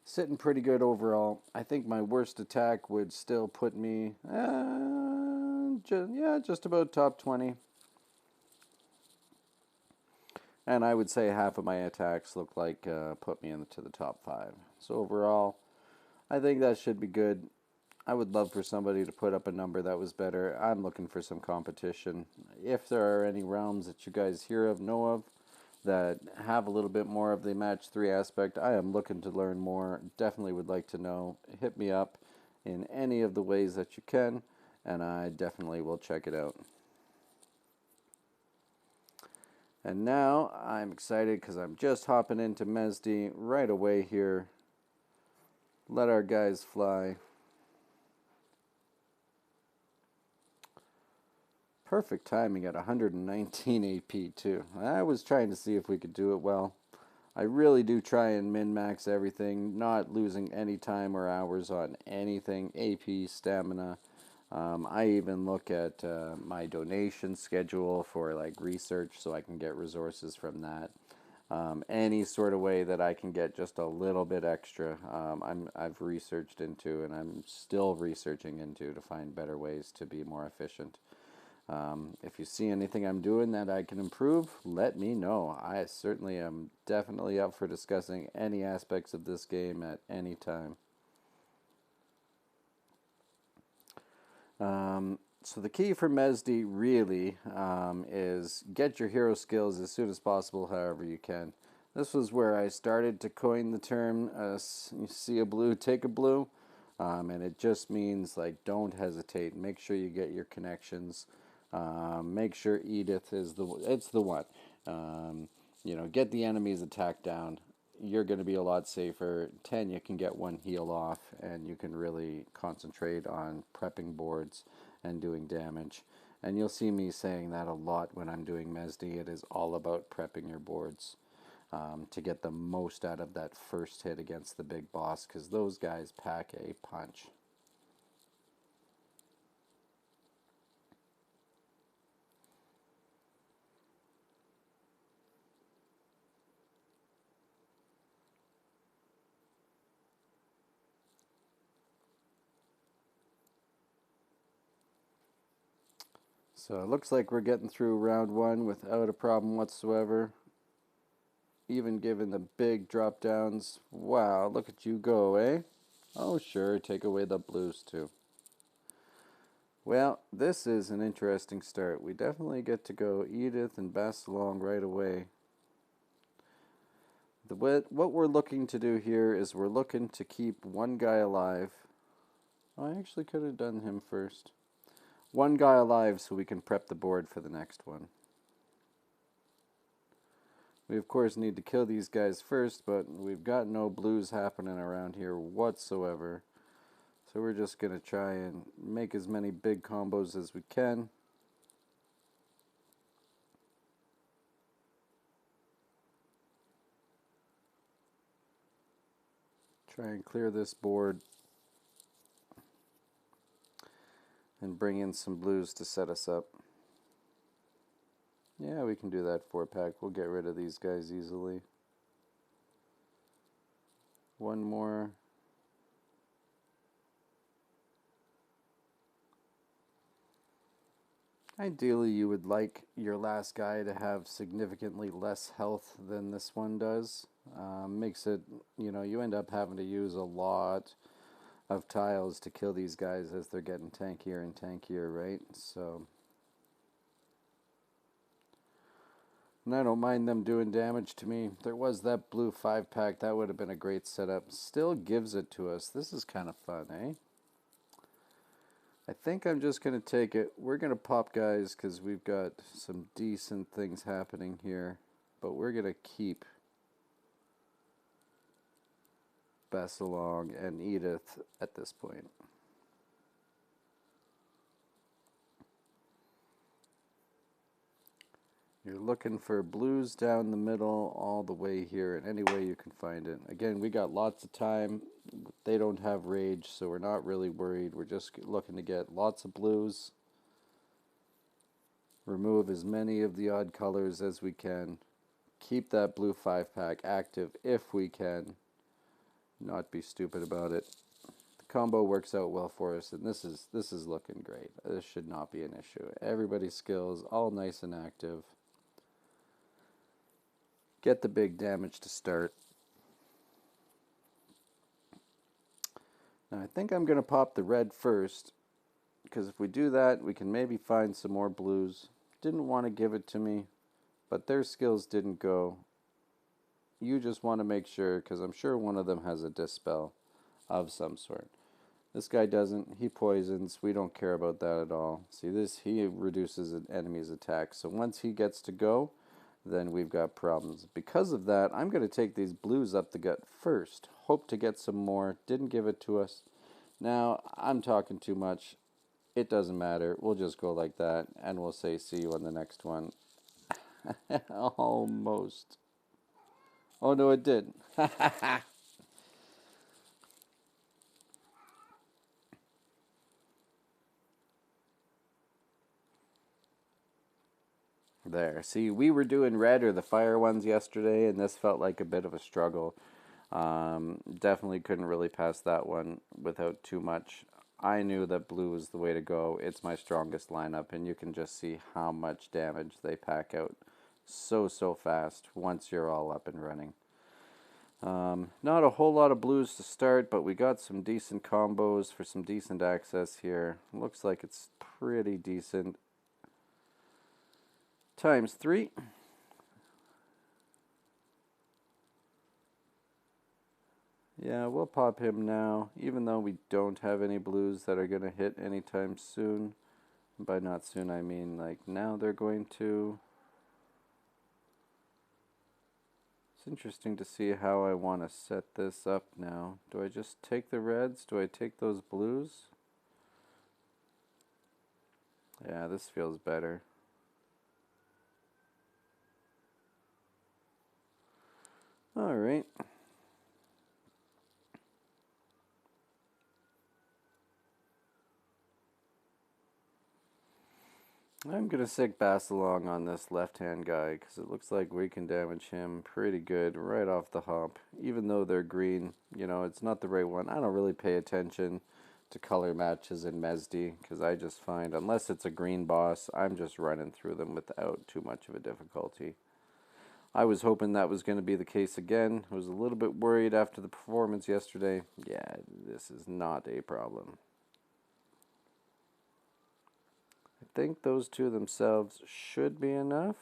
Sitting pretty good overall. I think my worst attack would still put me, just about top 20. And I would say half of my attacks look like put me into the top 5. So overall, I think that should be good. I would love for somebody to put up a number that was better. I'm looking for some competition. If there are any realms that you guys hear of, know of, that have a little bit more of the match 3 aspect, I am looking to learn more. Definitely would like to know. Hit me up in any of the ways that you can, and I definitely will check it out. And now I'm excited because I'm just hopping into Mezdi right away here. Let our guys fly. Perfect timing at 119 AP too. I was trying to see if we could do it well. I really do try and min-max everything, not losing any time or hours on anything. AP, stamina. I even look at my donation schedule for like research so I can get resources from that. Any sort of way that I can get just a little bit extra, I've researched into, and I'm still researching into to find better ways to be more efficient. If you see anything I'm doing that I can improve, let me know. I certainly am definitely up for discussing any aspects of this game at any time. So the key for Mezdi really is get your hero skills as soon as possible, however you can. This was where I started to coin the term, you see a blue, take a blue. And it just means like don't hesitate. Make sure you get your connections. Make sure Edith is it's the one. Um, get the enemy's attack down. You're going to be a lot safer. 10, you can get one heal off, and you can really concentrate on prepping boards and doing damage. And you'll see me saying that a lot when I'm doing Mesdi. It is all about prepping your boards to get the most out of that first hit against the big boss, because those guys pack a punch. So it looks like we're getting through round one without a problem whatsoever. Even given the big drop downs. Wow, look at you go, eh? Oh, sure, take away the blues too. Well, this is an interesting start. We definitely get to go Edith and Bassalong right away. What we're looking to do here is we're looking to keep one guy alive. Oh, I actually could have done him first. One guy alive so we can prep the board for the next one. We of course need to kill these guys first, but we've got no blues happening around here whatsoever. So we're just going to try and make as many big combos as we can. Try and clear this board and bring in some blues to set us up. Yeah, we can do that 4-pack. We'll get rid of these guys easily. One more. Ideally, you would like your last guy to have significantly less health than this one does. Makes it, you end up having to use a lot of tiles to kill these guys as they're getting tankier and tankier, right? So, and I don't mind them doing damage to me. There was that blue 5-pack. That would have been a great setup. Still gives it to us. This is kind of fun, eh? I think I'm just going to take it. We're going to pop guys because we've got some decent things happening here. But we're going to keep Bassalong and Edith at this point. You're looking for blues down the middle all the way here in any way you can find it. Again, we got lots of time. They don't have rage, so we're not really worried. We're just looking to get lots of blues. Remove as many of the odd colors as we can. Keep that blue 5-pack active if we can. Not be stupid about it. The combo works out well for us, and this is looking great. This should not be an issue. Everybody's skills all nice and active. Get the big damage to start. Now I think I'm going to pop the red first, because if we do that, we can maybe find some more blues. Didn't want to give it to me, but their skills didn't go. You just want to make sure, because I'm sure one of them has a dispel of some sort. This guy doesn't. He poisons. We don't care about that at all. See this? He reduces an enemy's attack. So once he gets to go, then we've got problems. Because of that, I'm going to take these blues up the gut first. Hope to get some more. Didn't give it to us. Now, I'm talking too much. It doesn't matter. We'll just go like that, and we'll say see you on the next one. Almost. Oh, no, it did. There. See, we were doing red or the fire ones yesterday, and this felt like a bit of a struggle. Definitely couldn't really pass that one without too much. I knew that blue was the way to go. It's my strongest lineup, and you can just see how much damage they pack out so fast once you're all up and running. Not a whole lot of blues to start, but we got some decent combos for some decent access here. Looks like it's pretty decent. Times 3. Yeah, we'll pop him now, even though we don't have any blues that are going to hit anytime soon. By not soon, I mean like now they're going to. It's interesting to see how I want to set this up now. Do I just take the reds? Do I take those blues? Yeah, this feels better. All right. I'm going to stick Basilong on this left-hand guy because it looks like we can damage him pretty good right off the hop. Even though they're green, you know, it's not the right one. I don't really pay attention to color matches in Mesdi because I just find, unless it's a green boss, I'm just running through them without too much of a difficulty. I was hoping that was going to be the case again. I was a little bit worried after the performance yesterday. Yeah, this is not a problem. I think those two themselves should be enough.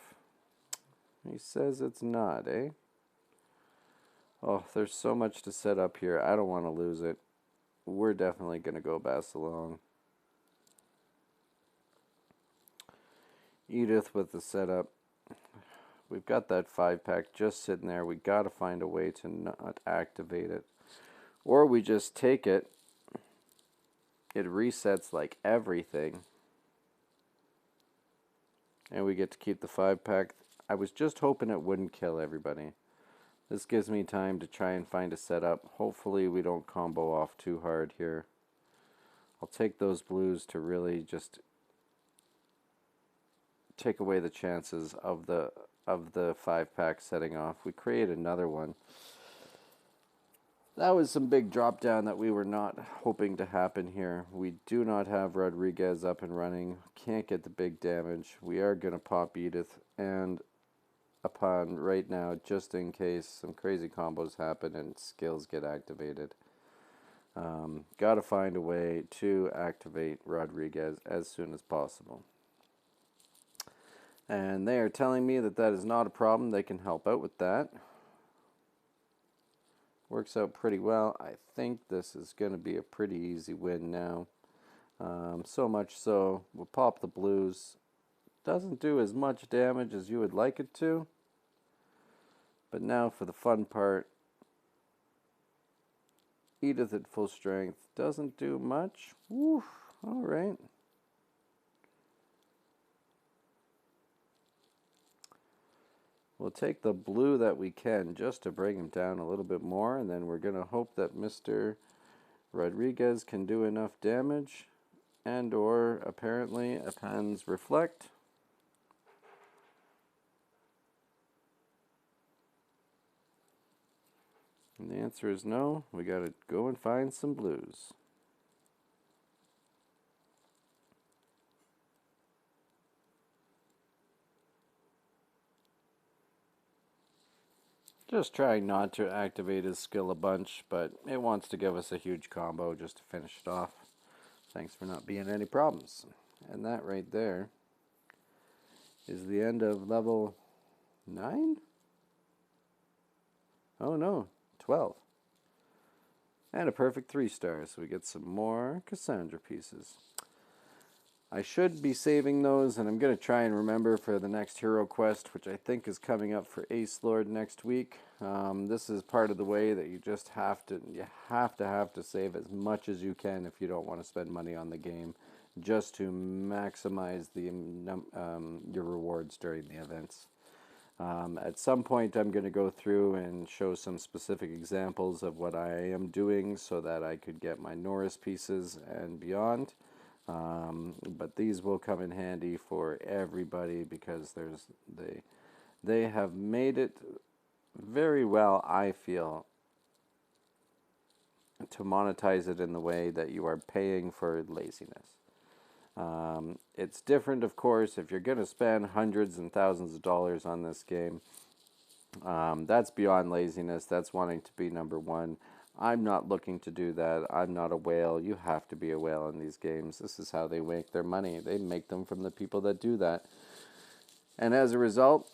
He says it's not, eh? Oh, there's so much to set up here. I don't want to lose it. We're definitely going to go Basilong. Edith with the setup. We've got that 5-pack just sitting there. We got to find a way to not activate it. Or we just take it. It resets like everything. And we get to keep the 5-pack. I was just hoping it wouldn't kill everybody. This gives me time to try and find a setup. Hopefully we don't combo off too hard here. I'll take those blues to really just take away the chances of the 5-pack setting off. We create another one. That was some big drop down that we were not hoping to happen here. We do not have Rodriguez up and running. Can't get the big damage. We are going to pop Edith and upon right now, just in case some crazy combos happen and skills get activated. Got to find a way to activate Rodriguez as soon as possible. And they are telling me that that is not a problem. They can help out with that. Works out pretty well. I think this is going to be a pretty easy win now. So much so, we'll pop the blues. Doesn't do as much damage as you would like it to. But now for the fun part. Edith at full strength. Doesn't do much. Woo, alright. We'll take the blue that we can just to bring him down a little bit more, and then we're going to hope that Mr. Rodriguez can do enough damage, and or apparently Apan's reflect. And the answer is no. We got to go and find some blues. Just trying not to activate his skill a bunch, but it wants to give us a huge combo just to finish it off. Thanks for not being any problems. And that right there is the end of level 9? Oh no, 12. And a perfect 3-star, so we get some more Cassandra pieces. I should be saving those, and I'm going to try and remember for the next hero quest, which I think is coming up for Ace Lord next week. This is part of the way that you just have to save as much as you can if you don't want to spend money on the game, just to maximize the your rewards during the events. At some point, I'm going to go through and show some specific examples of what I am doing so that I could get my Norris pieces and beyond. But these will come in handy for everybody because they have made it very well, I feel, to monetize it in the way that you are paying for laziness. It's different, of course, if you're going to spend hundreds and thousands of dollars on this game. That's beyond laziness. That's wanting to be number one. I'm not looking to do that. I'm not a whale. You have to be a whale in these games. This is how they make their money. They make them from the people that do that. And as a result,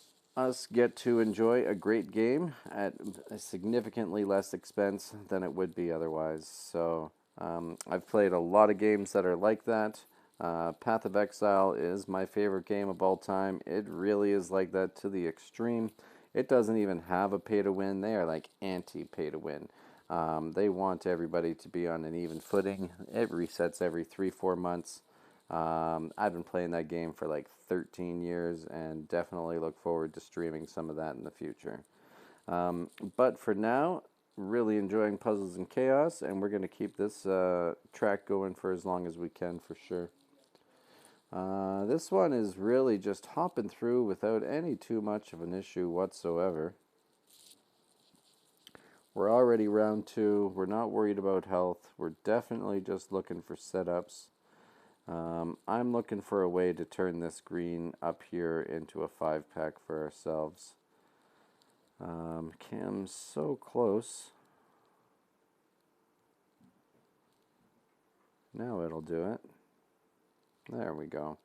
us get to enjoy a great game at a significantly less expense than it would be otherwise. So I've played a lot of games that are like that. Path of Exile is my favorite game of all time. It really is like that to the extreme. It doesn't even have a pay to win. They are like anti pay to win. They want everybody to be on an even footing. It resets every 3-4 months. I've been playing that game for like 13 years and definitely look forward to streaming some of that in the future. But for now, really enjoying Puzzles and Chaos, and we're going to keep this track going for as long as we can for sure. This one is really just hopping through without any too much of an issue whatsoever. We're already round 2. We're not worried about health. We're definitely just looking for setups. I'm looking for a way to turn this green up here into a 5-pack for ourselves. Cam's so close. Now it'll do it. There we go.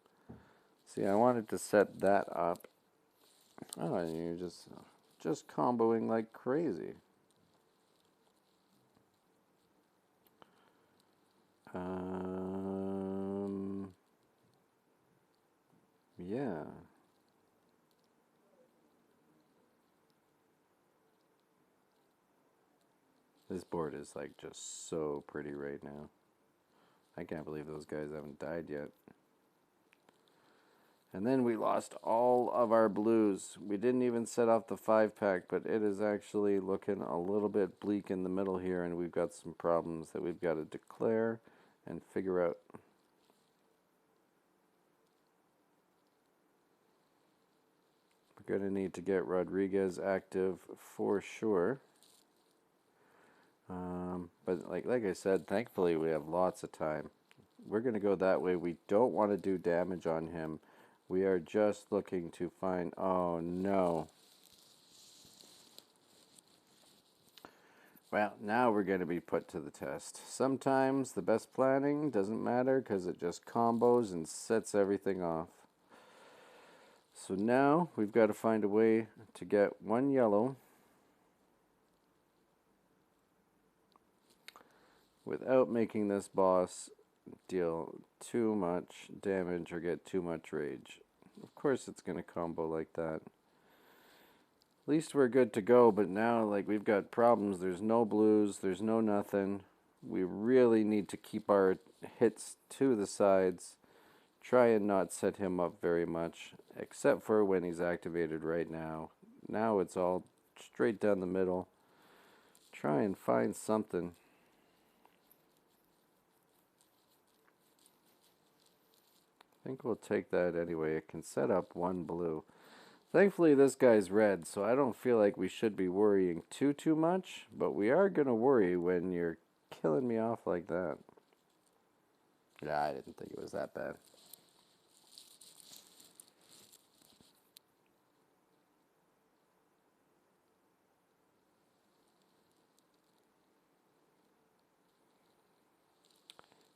See, I wanted to set that up. Oh, and you're just comboing like crazy. Yeah. This board is like just so pretty right now. I can't believe those guys haven't died yet. And then we lost all of our blues. We didn't even set off the 5-pack, but it is actually looking a little bit bleak in the middle here, and we've got some problems that we've got to declare and figure out. We're going to need to get Rodriguez active for sure. But like I said, thankfully we have lots of time. We're going to go that way. We don't want to do damage on him. We are just looking to find... Oh, no. Well, now we're going to be put to the test. Sometimes the best planning doesn't matter because it just combos and sets everything off. So now we've got to find a way to get 1 yellow without making this boss deal too much damage or get too much rage. Of course it's going to combo like that. At least we're good to go, but now like we've got problems. There's no blues, there's no nothing. We really need to keep our hits to the sides. Try and not set him up very much, except for when he's activated right now. Now it's all straight down the middle. Try and find something. I think we'll take that anyway. It can set up 1 blue. Thankfully this guy's red, so I don't feel like we should be worrying too much, but we are going to worry when you're killing me off like that. Yeah, I didn't think it was that bad.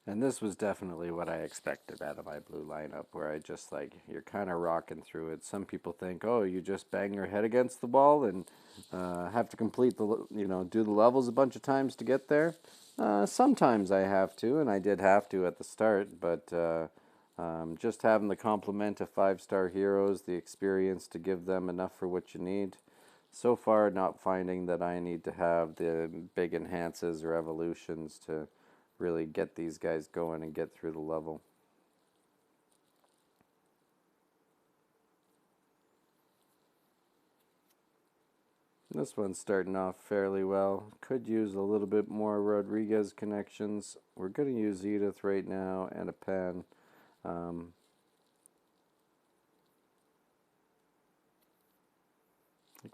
And this was definitely what I expected out of my blue lineup, where I just like, you're kind of rocking through it. Some people think, oh, you just bang your head against the wall and have to complete the, do the levels a bunch of times to get there. Sometimes I have to, and I did have to at the start, but just having the complement of 5-star heroes, the experience to give them enough for what you need. So far, not finding that I need to have the big enhances or evolutions to really get these guys going and get through the level. This one's starting off fairly well. Could use a little bit more Rodriguez connections. We're going to use Edith right now and a Pan.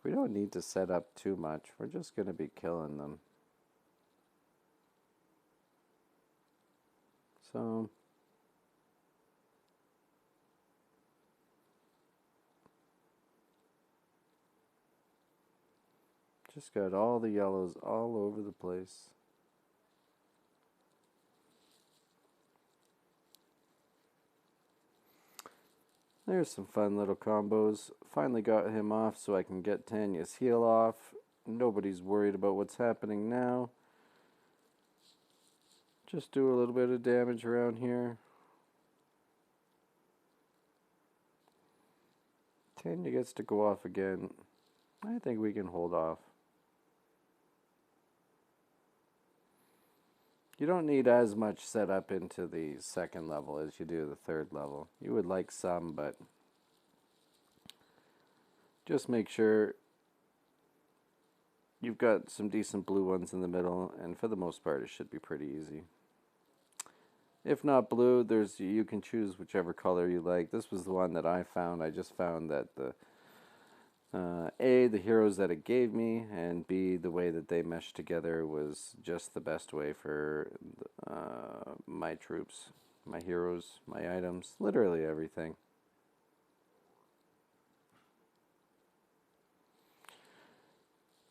We don't need to set up too much. We're just going to be killing them. So just got all the yellows all over the place. There's some fun little combos. Finally got him off so I can get Tanya's heal off. Nobody's worried about what's happening now. Just do a little bit of damage around here. Tanya gets to go off again. I think we can hold off. You don't need as much setup into the second level as you do the third level. You would like some, but just make sure you've got some decent blue ones in the middle, and for the most part it should be pretty easy. If not blue, you can choose whichever color you like. This was the one that I found. I just found that the A, the heroes that it gave me, and B, the way that they meshed together was just the best way for my troops, my heroes, my items, literally everything.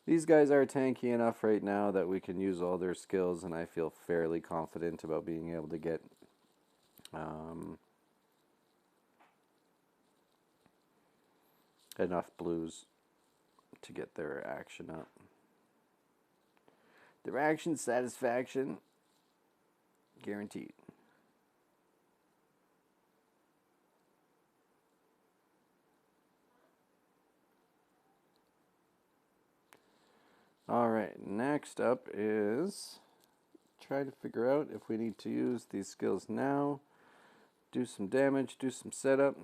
These guys are tanky enough right now that we can use all their skills, and I feel fairly confident about being able to get enough blues to get their action up. Their action satisfaction guaranteed. Alright, next up is try to figure out if we need to use these skills now. Do some damage, do some setup.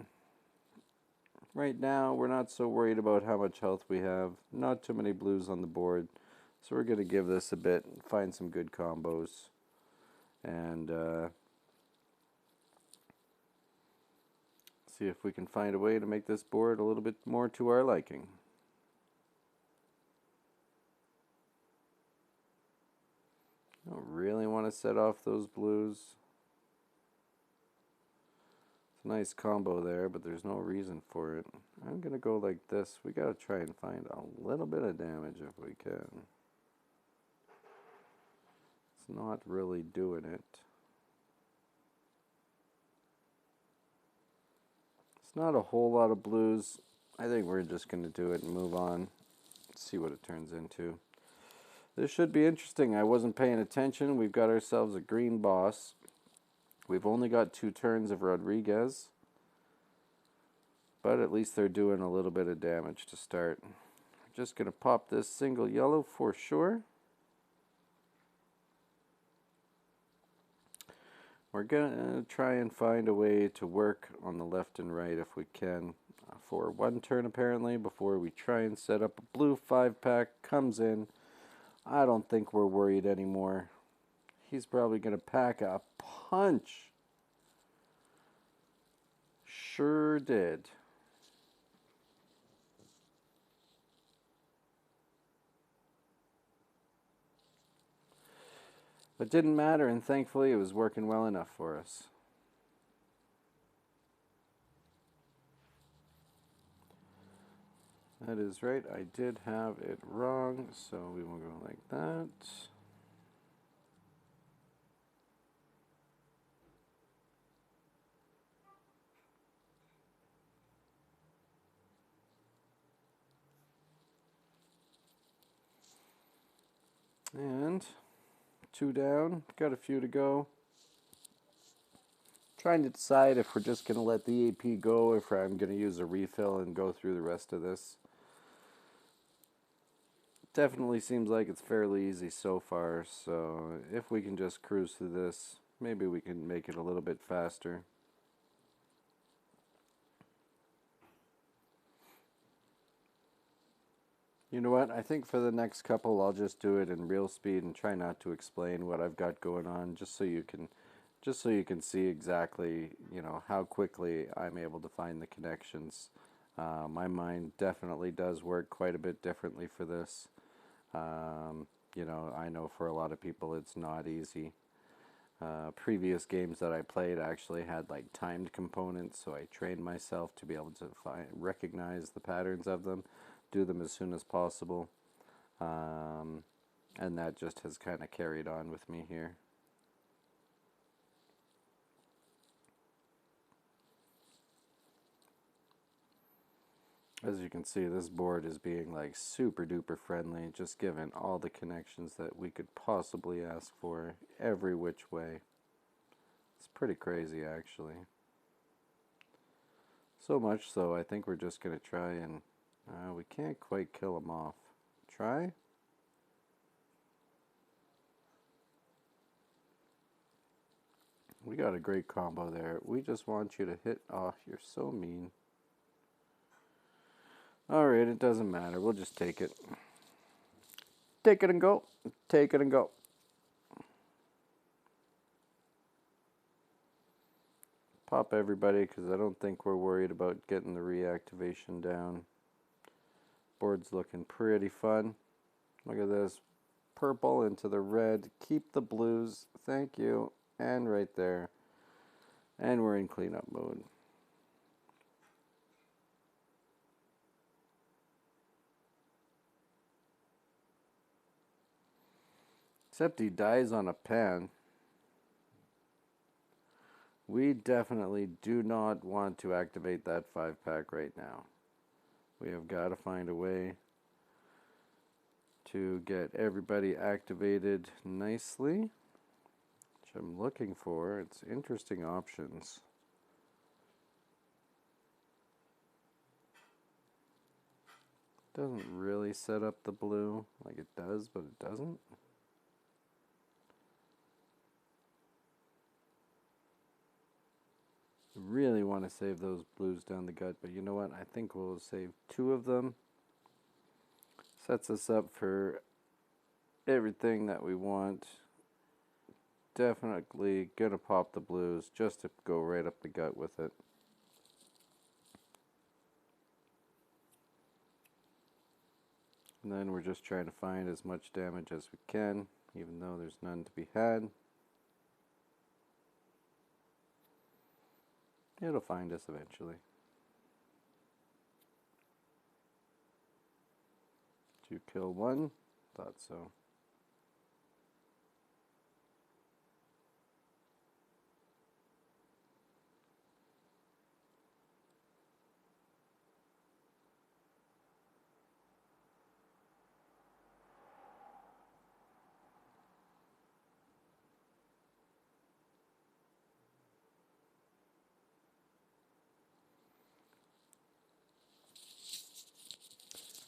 Right now, we're not so worried about how much health we have. Not too many blues on the board. So we're going to give this a bit, find some good combos. And see if we can find a way to make this board a little bit more to our liking. I don't really want to set off those blues. It's a nice combo there, but there's no reason for it. I'm going to go like this. We got to try and find a little bit of damage if we can. It's not really doing it. It's not a whole lot of blues. I think we're just going to do it and move on. See what it turns into. This should be interesting. I wasn't paying attention. We've got ourselves a green boss. We've only got 2 turns of Rodriguez. But at least they're doing a little bit of damage to start. Just going to pop this single yellow for sure. We're going to try and find a way to work on the left and right if we can for 1 turn apparently before we try and set up a blue 5-pack comes in. I don't think we're worried anymore. He's probably going to pack a punch. Sure did. It didn't matter, and thankfully it was working well enough for us. That is right, I did have it wrong, so we will go like that. And 2 down, got a few to go. Trying to decide if we're just going to let the AP go, if I'm going to use a refill and go through the rest of this. Definitely seems like it's fairly easy so far, so if we can just cruise through this, maybe we can make it a little bit faster. You know what, I think for the next couple I'll just do it in real speed and try not to explain what I've got going on, just so you can see exactly, you know, how quickly I'm able to find the connections. My mind definitely does work quite a bit differently for this. You know, I know for a lot of people it's not easy. Previous games that I played actually had like timed components, so I trained myself to be able to recognize the patterns of them, do them as soon as possible, and that just has kind of carried on with me here. As you can see, this board is being like super duper friendly, just given all the connections that we could possibly ask for every which way. It's pretty crazy, actually. So much so, I think we're just going to try and... we can't quite kill him off. Try? We got a great combo there. We just want you to hit... Oh, you're so mean. Alright, it doesn't matter. We'll just take it. Take it and go. Take it and go. Pop everybody, because I don't think we're worried about getting the reactivation down. Board's looking pretty fun. Look at this. Purple into the red. Keep the blues. Thank you. And right there. And we're in cleanup mode. Except he dies on a pan. We definitely do not want to activate that 5-pack right now. We have got to find a way to get everybody activated nicely, which I'm looking for. It's interesting options. Doesn't really set up the blue like it does, but it doesn't. Really want to save those blues down the gut, but you know what? I think we'll save 2 of them. Sets us up for everything that we want. Definitely gonna pop the blues just to go right up the gut with it. And then we're just trying to find as much damage as we can, even though there's none to be had. It'll find us eventually. Did you kill one? Thought so.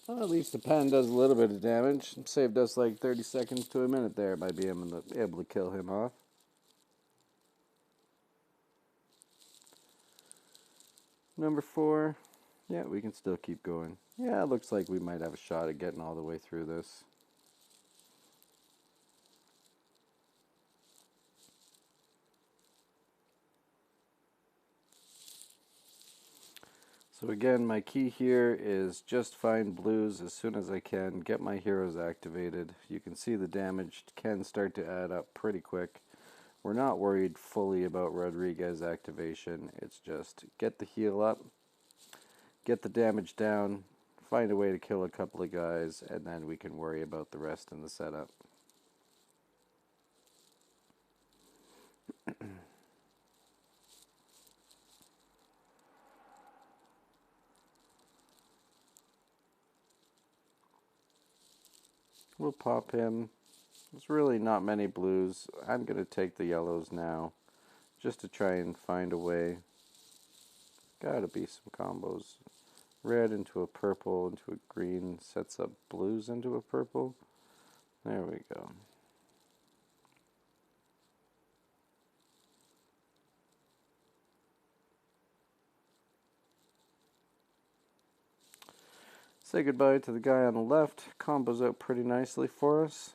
Well, at least the pen does a little bit of damage. It saved us like 30 seconds to a minute there by being able to kill him off. Number 4. Yeah, we can still keep going. Yeah, it looks like we might have a shot at getting all the way through this. So again, my key here is just find blues as soon as I can, get my heroes activated. You can see the damage can start to add up pretty quick. We're not worried fully about Rodriguez activation. It's just get the heal up, get the damage down, find a way to kill a couple of guys, and then we can worry about the rest in the setup. We'll pop him. There's really not many blues. I'm going to take the yellows now, just to try and find a way. Gotta be some combos. Red into a purple, into a green, sets up blues into a purple. There we go. Say goodbye to the guy on the left. Combos out pretty nicely for us.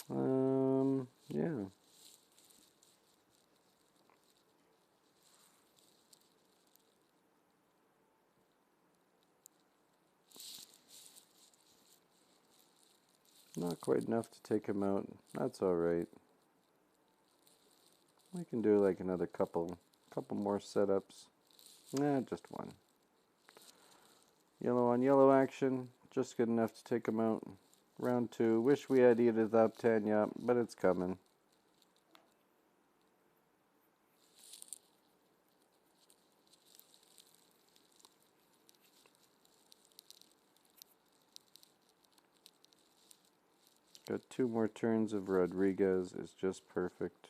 Yeah. Not quite enough to take him out. That's alright. We can do like another couple more setups. Nah, just one. Yellow on yellow action. Just good enough to take him out. Round 2. Wish we had Edith up Tanya, but it's coming. Got 2 more turns of Rodriguez is just perfect.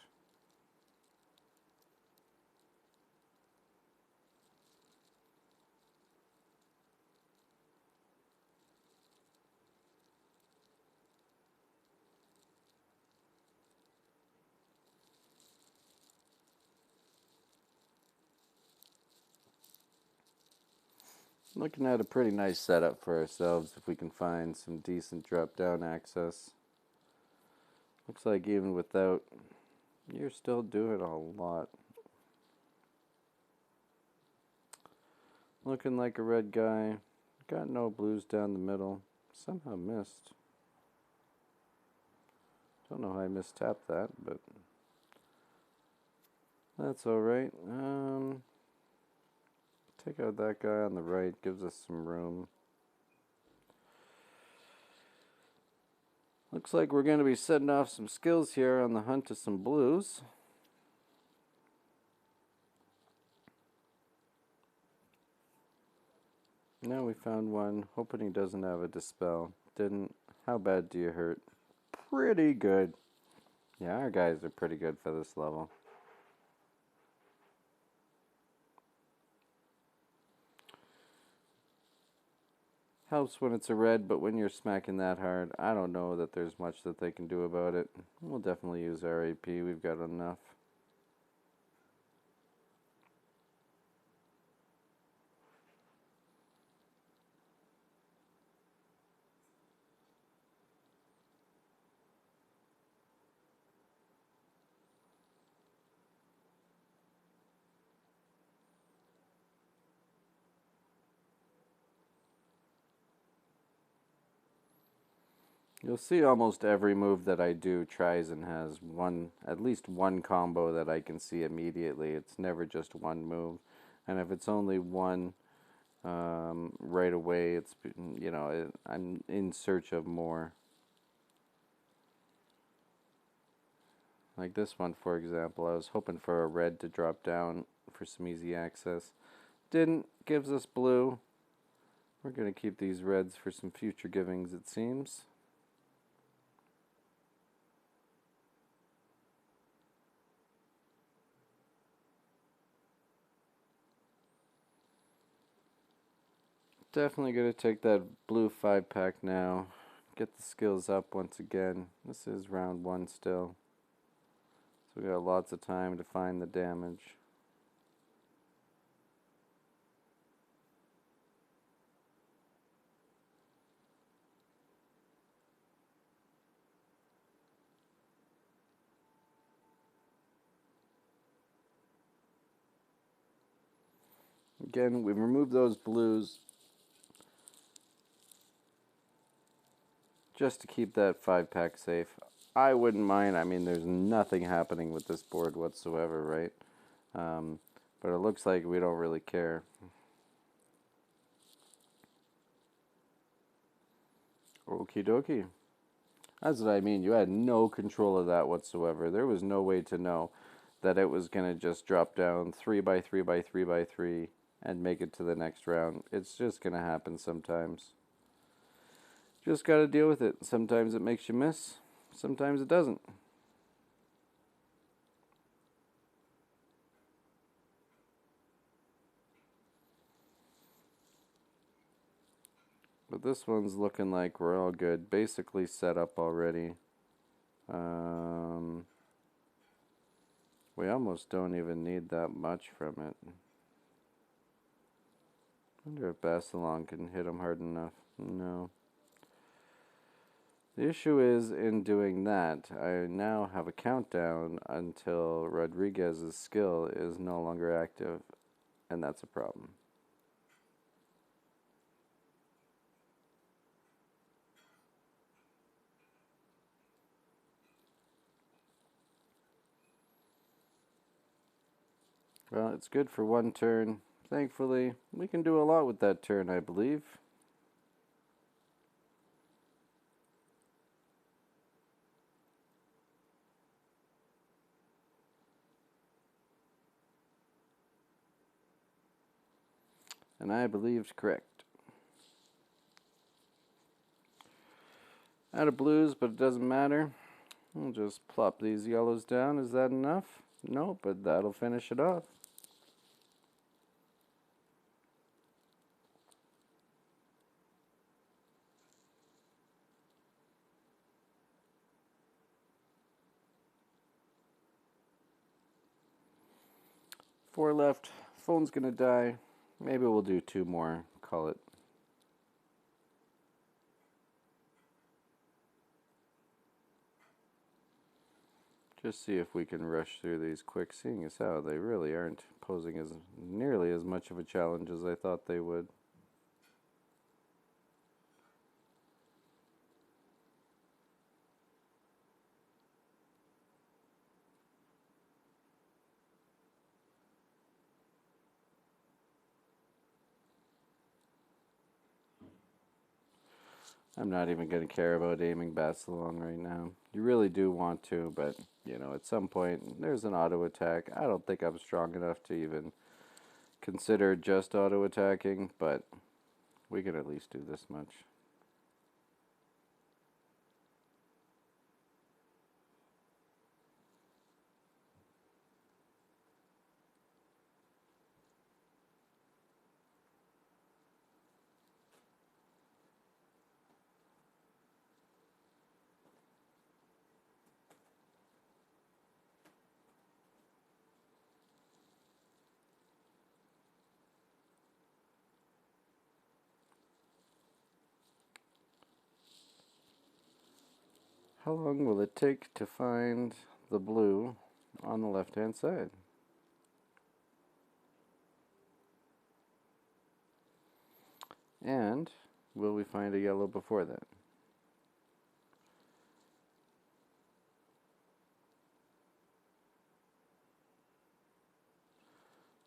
Looking at a pretty nice setup for ourselves if we can find some decent drop down access. Looks like even without, you're still doing a lot. Looking like a red guy. Got no blues down the middle. Somehow missed. Don't know how I mistapped that, but that's alright. Take out that guy on the right, gives us some room. Looks like we're going to be setting off some skills here on the hunt to some blues. Now we found one, hoping he doesn't have a dispel. Didn't. How bad do you hurt? Pretty good. Yeah, our guys are pretty good for this level. Helps when it's a red, but when you're smacking that hard, I don't know that there's much that they can do about it. We'll definitely use our AP, we've got enough. You'll see almost every move that I do tries and has at least one combo that I can see immediately. It's never just one move. And if it's only one right away, it's, I'm in search of more. Like this one, for example, I was hoping for a red to drop down for some easy access. Didn't. Gives us blue. We're going to keep these reds for some future givings, it seems. Definitely going to take that blue 5-pack now. Get the skills up once again. This is round 1 still. So we got lots of time to find the damage. Again, we've removed those blues just to keep that 5-pack safe. I wouldn't mind. I mean, there's nothing happening with this board whatsoever, right? But it looks like we don't really care. Okie dokie. That's what I mean. You had no control of that whatsoever. There was no way to know that it was going to just drop down 3 by 3 by 3 by 3 and make it to the next round. It's just going to happen sometimes. Just got to deal with it. Sometimes it makes you miss. Sometimes it doesn't. But this one's looking like we're all good. Basically set up already. We almost don't even need that much from it. I wonder if Bassalon can hit him hard enough. No. The issue is, in doing that, I now have a countdown until Rodriguez's skill is no longer active, and that's a problem. Well, it's good for one turn. Thankfully, we can do a lot with that turn, I believe. And I believe correct. Out of blues, but it doesn't matter. We'll just plop these yellows down. Is that enough? No, but that'll finish it off. Four left. Phone's gonna die. Maybe we'll do two more. Call it. Just see if we can rush through these quick, seeing as how they really aren't posing as nearly as much of a challenge as I thought they would. I'm not even going to care about aiming bats along right now. You really do want to, but, you know, at some point, there's an auto attack. I don't think I'm strong enough to even consider just auto attacking, but we can at least do this much. How long will it take to find the blue on the left-hand side? And will we find a yellow before that?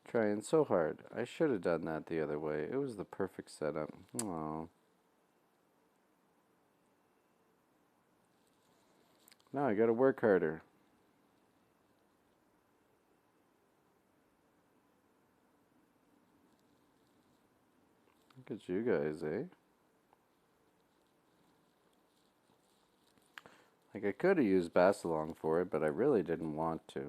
Trying so hard. I should have done that the other way. It was the perfect setup. Aww. Now I gotta work harder. Look at you guys, eh? Like, I could have used Basilong for it, but I really didn't want to.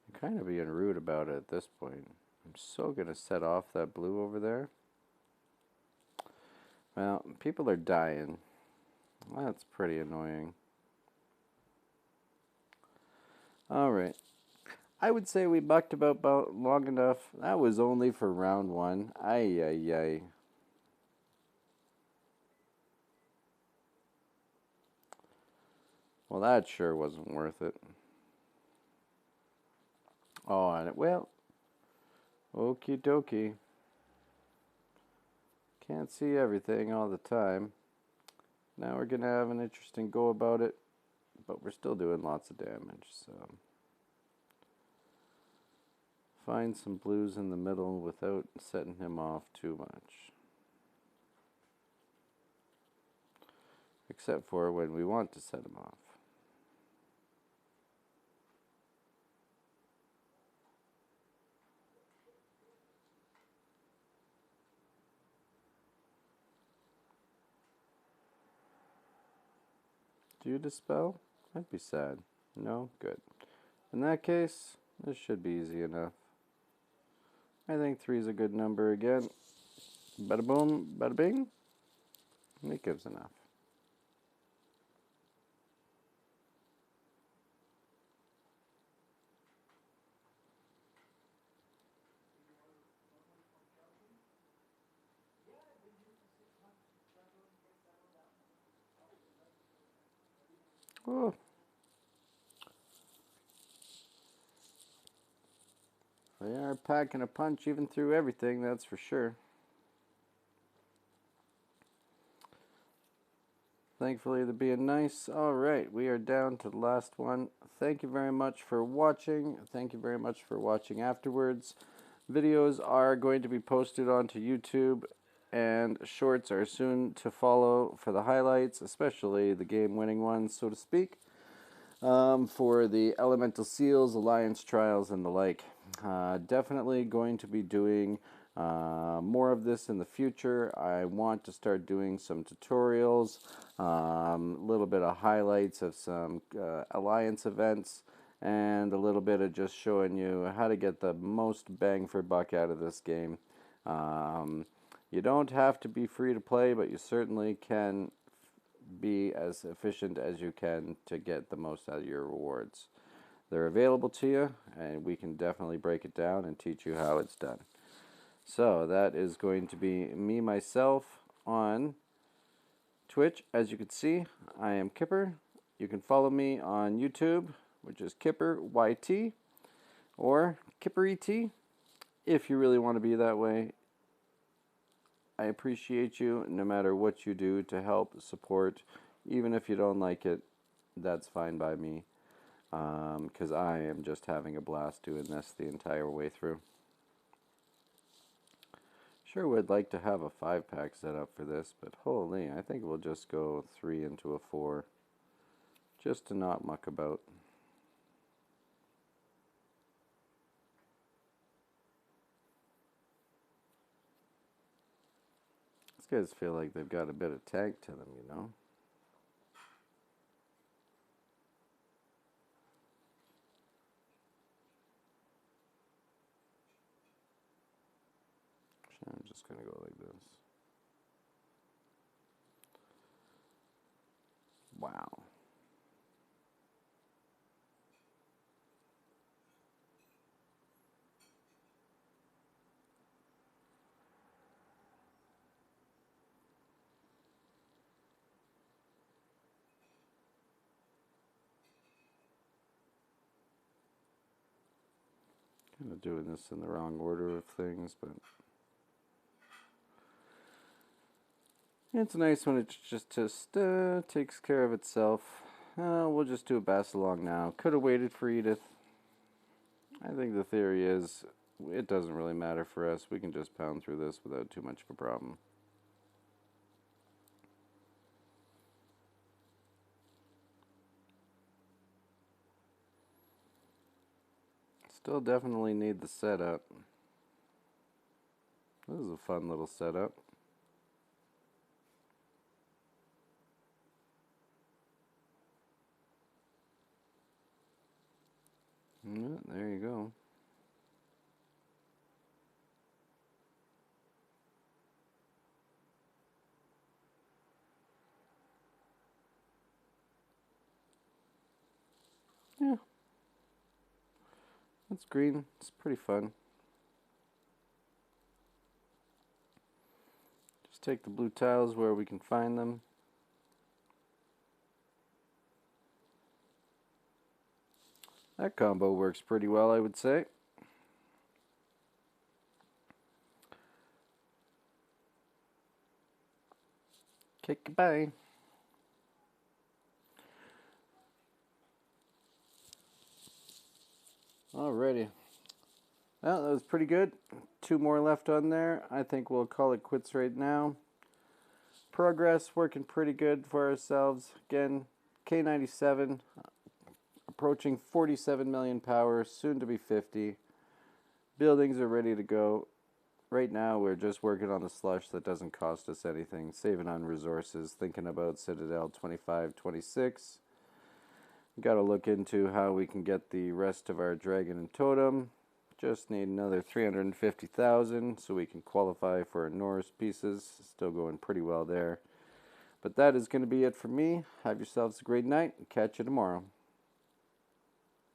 I'm kind of being rude about it at this point. I'm so gonna set off that blue over there. Well, people are dying. That's pretty annoying. Alright. I would say we bucked about long enough. That was only for round one. Ay, ay, ay. Well, that sure wasn't worth it. Oh, and well, okie dokie. Can't see everything all the time. Now we're going to have an interesting go about it, but we're still doing lots of damage, so. Find some blues in the middle without setting him off too much. Except for when we want to set him off. Do you dispel? I'd be sad. No? Good. In that case, this should be easy enough. I think 3 is a good number again. Bada boom, bada bing. It gives enough. Oh. They are packing a punch even through everything, that's for sure. Thankfully, they're being nice. Alright, we are down to the last one. Thank you very much for watching. Thank you very much for watching afterwards. Videos are going to be posted onto YouTube, and shorts are soon to follow for the highlights, especially the game-winning ones, so to speak, for the Elemental Seals, Alliance Trials, and the like. Definitely going to be doing More of this in the future. I want to start doing some tutorials, a little bit of highlights of some Alliance events, and a little bit of just showing you how to get the most bang for buck out of this game. You don't have to be free to play, but you certainly can be as efficient as you can to get the most out of your rewards. They're available to you, and we can definitely break it down and teach you how it's done. So that is going to be me, myself, on Twitch. As you can see, I am Kipper. You can follow me on YouTube, which is Kipper YT, or Kipper ET, if you really want to be that way. I appreciate you no matter what you do to help support. Even if you don't like it, that's fine by me, because I am just having a blast doing this the entire way through. Sure would like to have a 5-pack set up for this, but holy, I think we'll just go 3 into a 4, just to not muck about. These guys feel like they've got a bit of tank to them, you know? I'm just going to go like this. Wow. Kind of doing this in the wrong order of things, but it's nice when it just takes care of itself. We'll just do a Basilong now. Could have waited for Edith. I think the theory is it doesn't really matter for us. We can just pound through this without too much of a problem. Still definitely need the setup. This is a fun little setup. Yeah, there you go. Yeah. That's green. It's pretty fun. Just take the blue tiles where we can find them. That combo works pretty well, I would say. Okay, goodbye. Alrighty. Well, that was pretty good. 2 more left on there. I think we'll call it quits right now. Progress working pretty good for ourselves. Again, K97 approaching 47 million power, soon to be 50. Buildings are ready to go. Right now we're just working on the slush that doesn't cost us anything, saving on resources, thinking about Citadel 25-26. Got to look into how we can get the rest of our dragon and totem. Just need another 350,000 so we can qualify for our Norse pieces. Still going pretty well there. But that is going to be it for me. Have yourselves a great night and catch you tomorrow.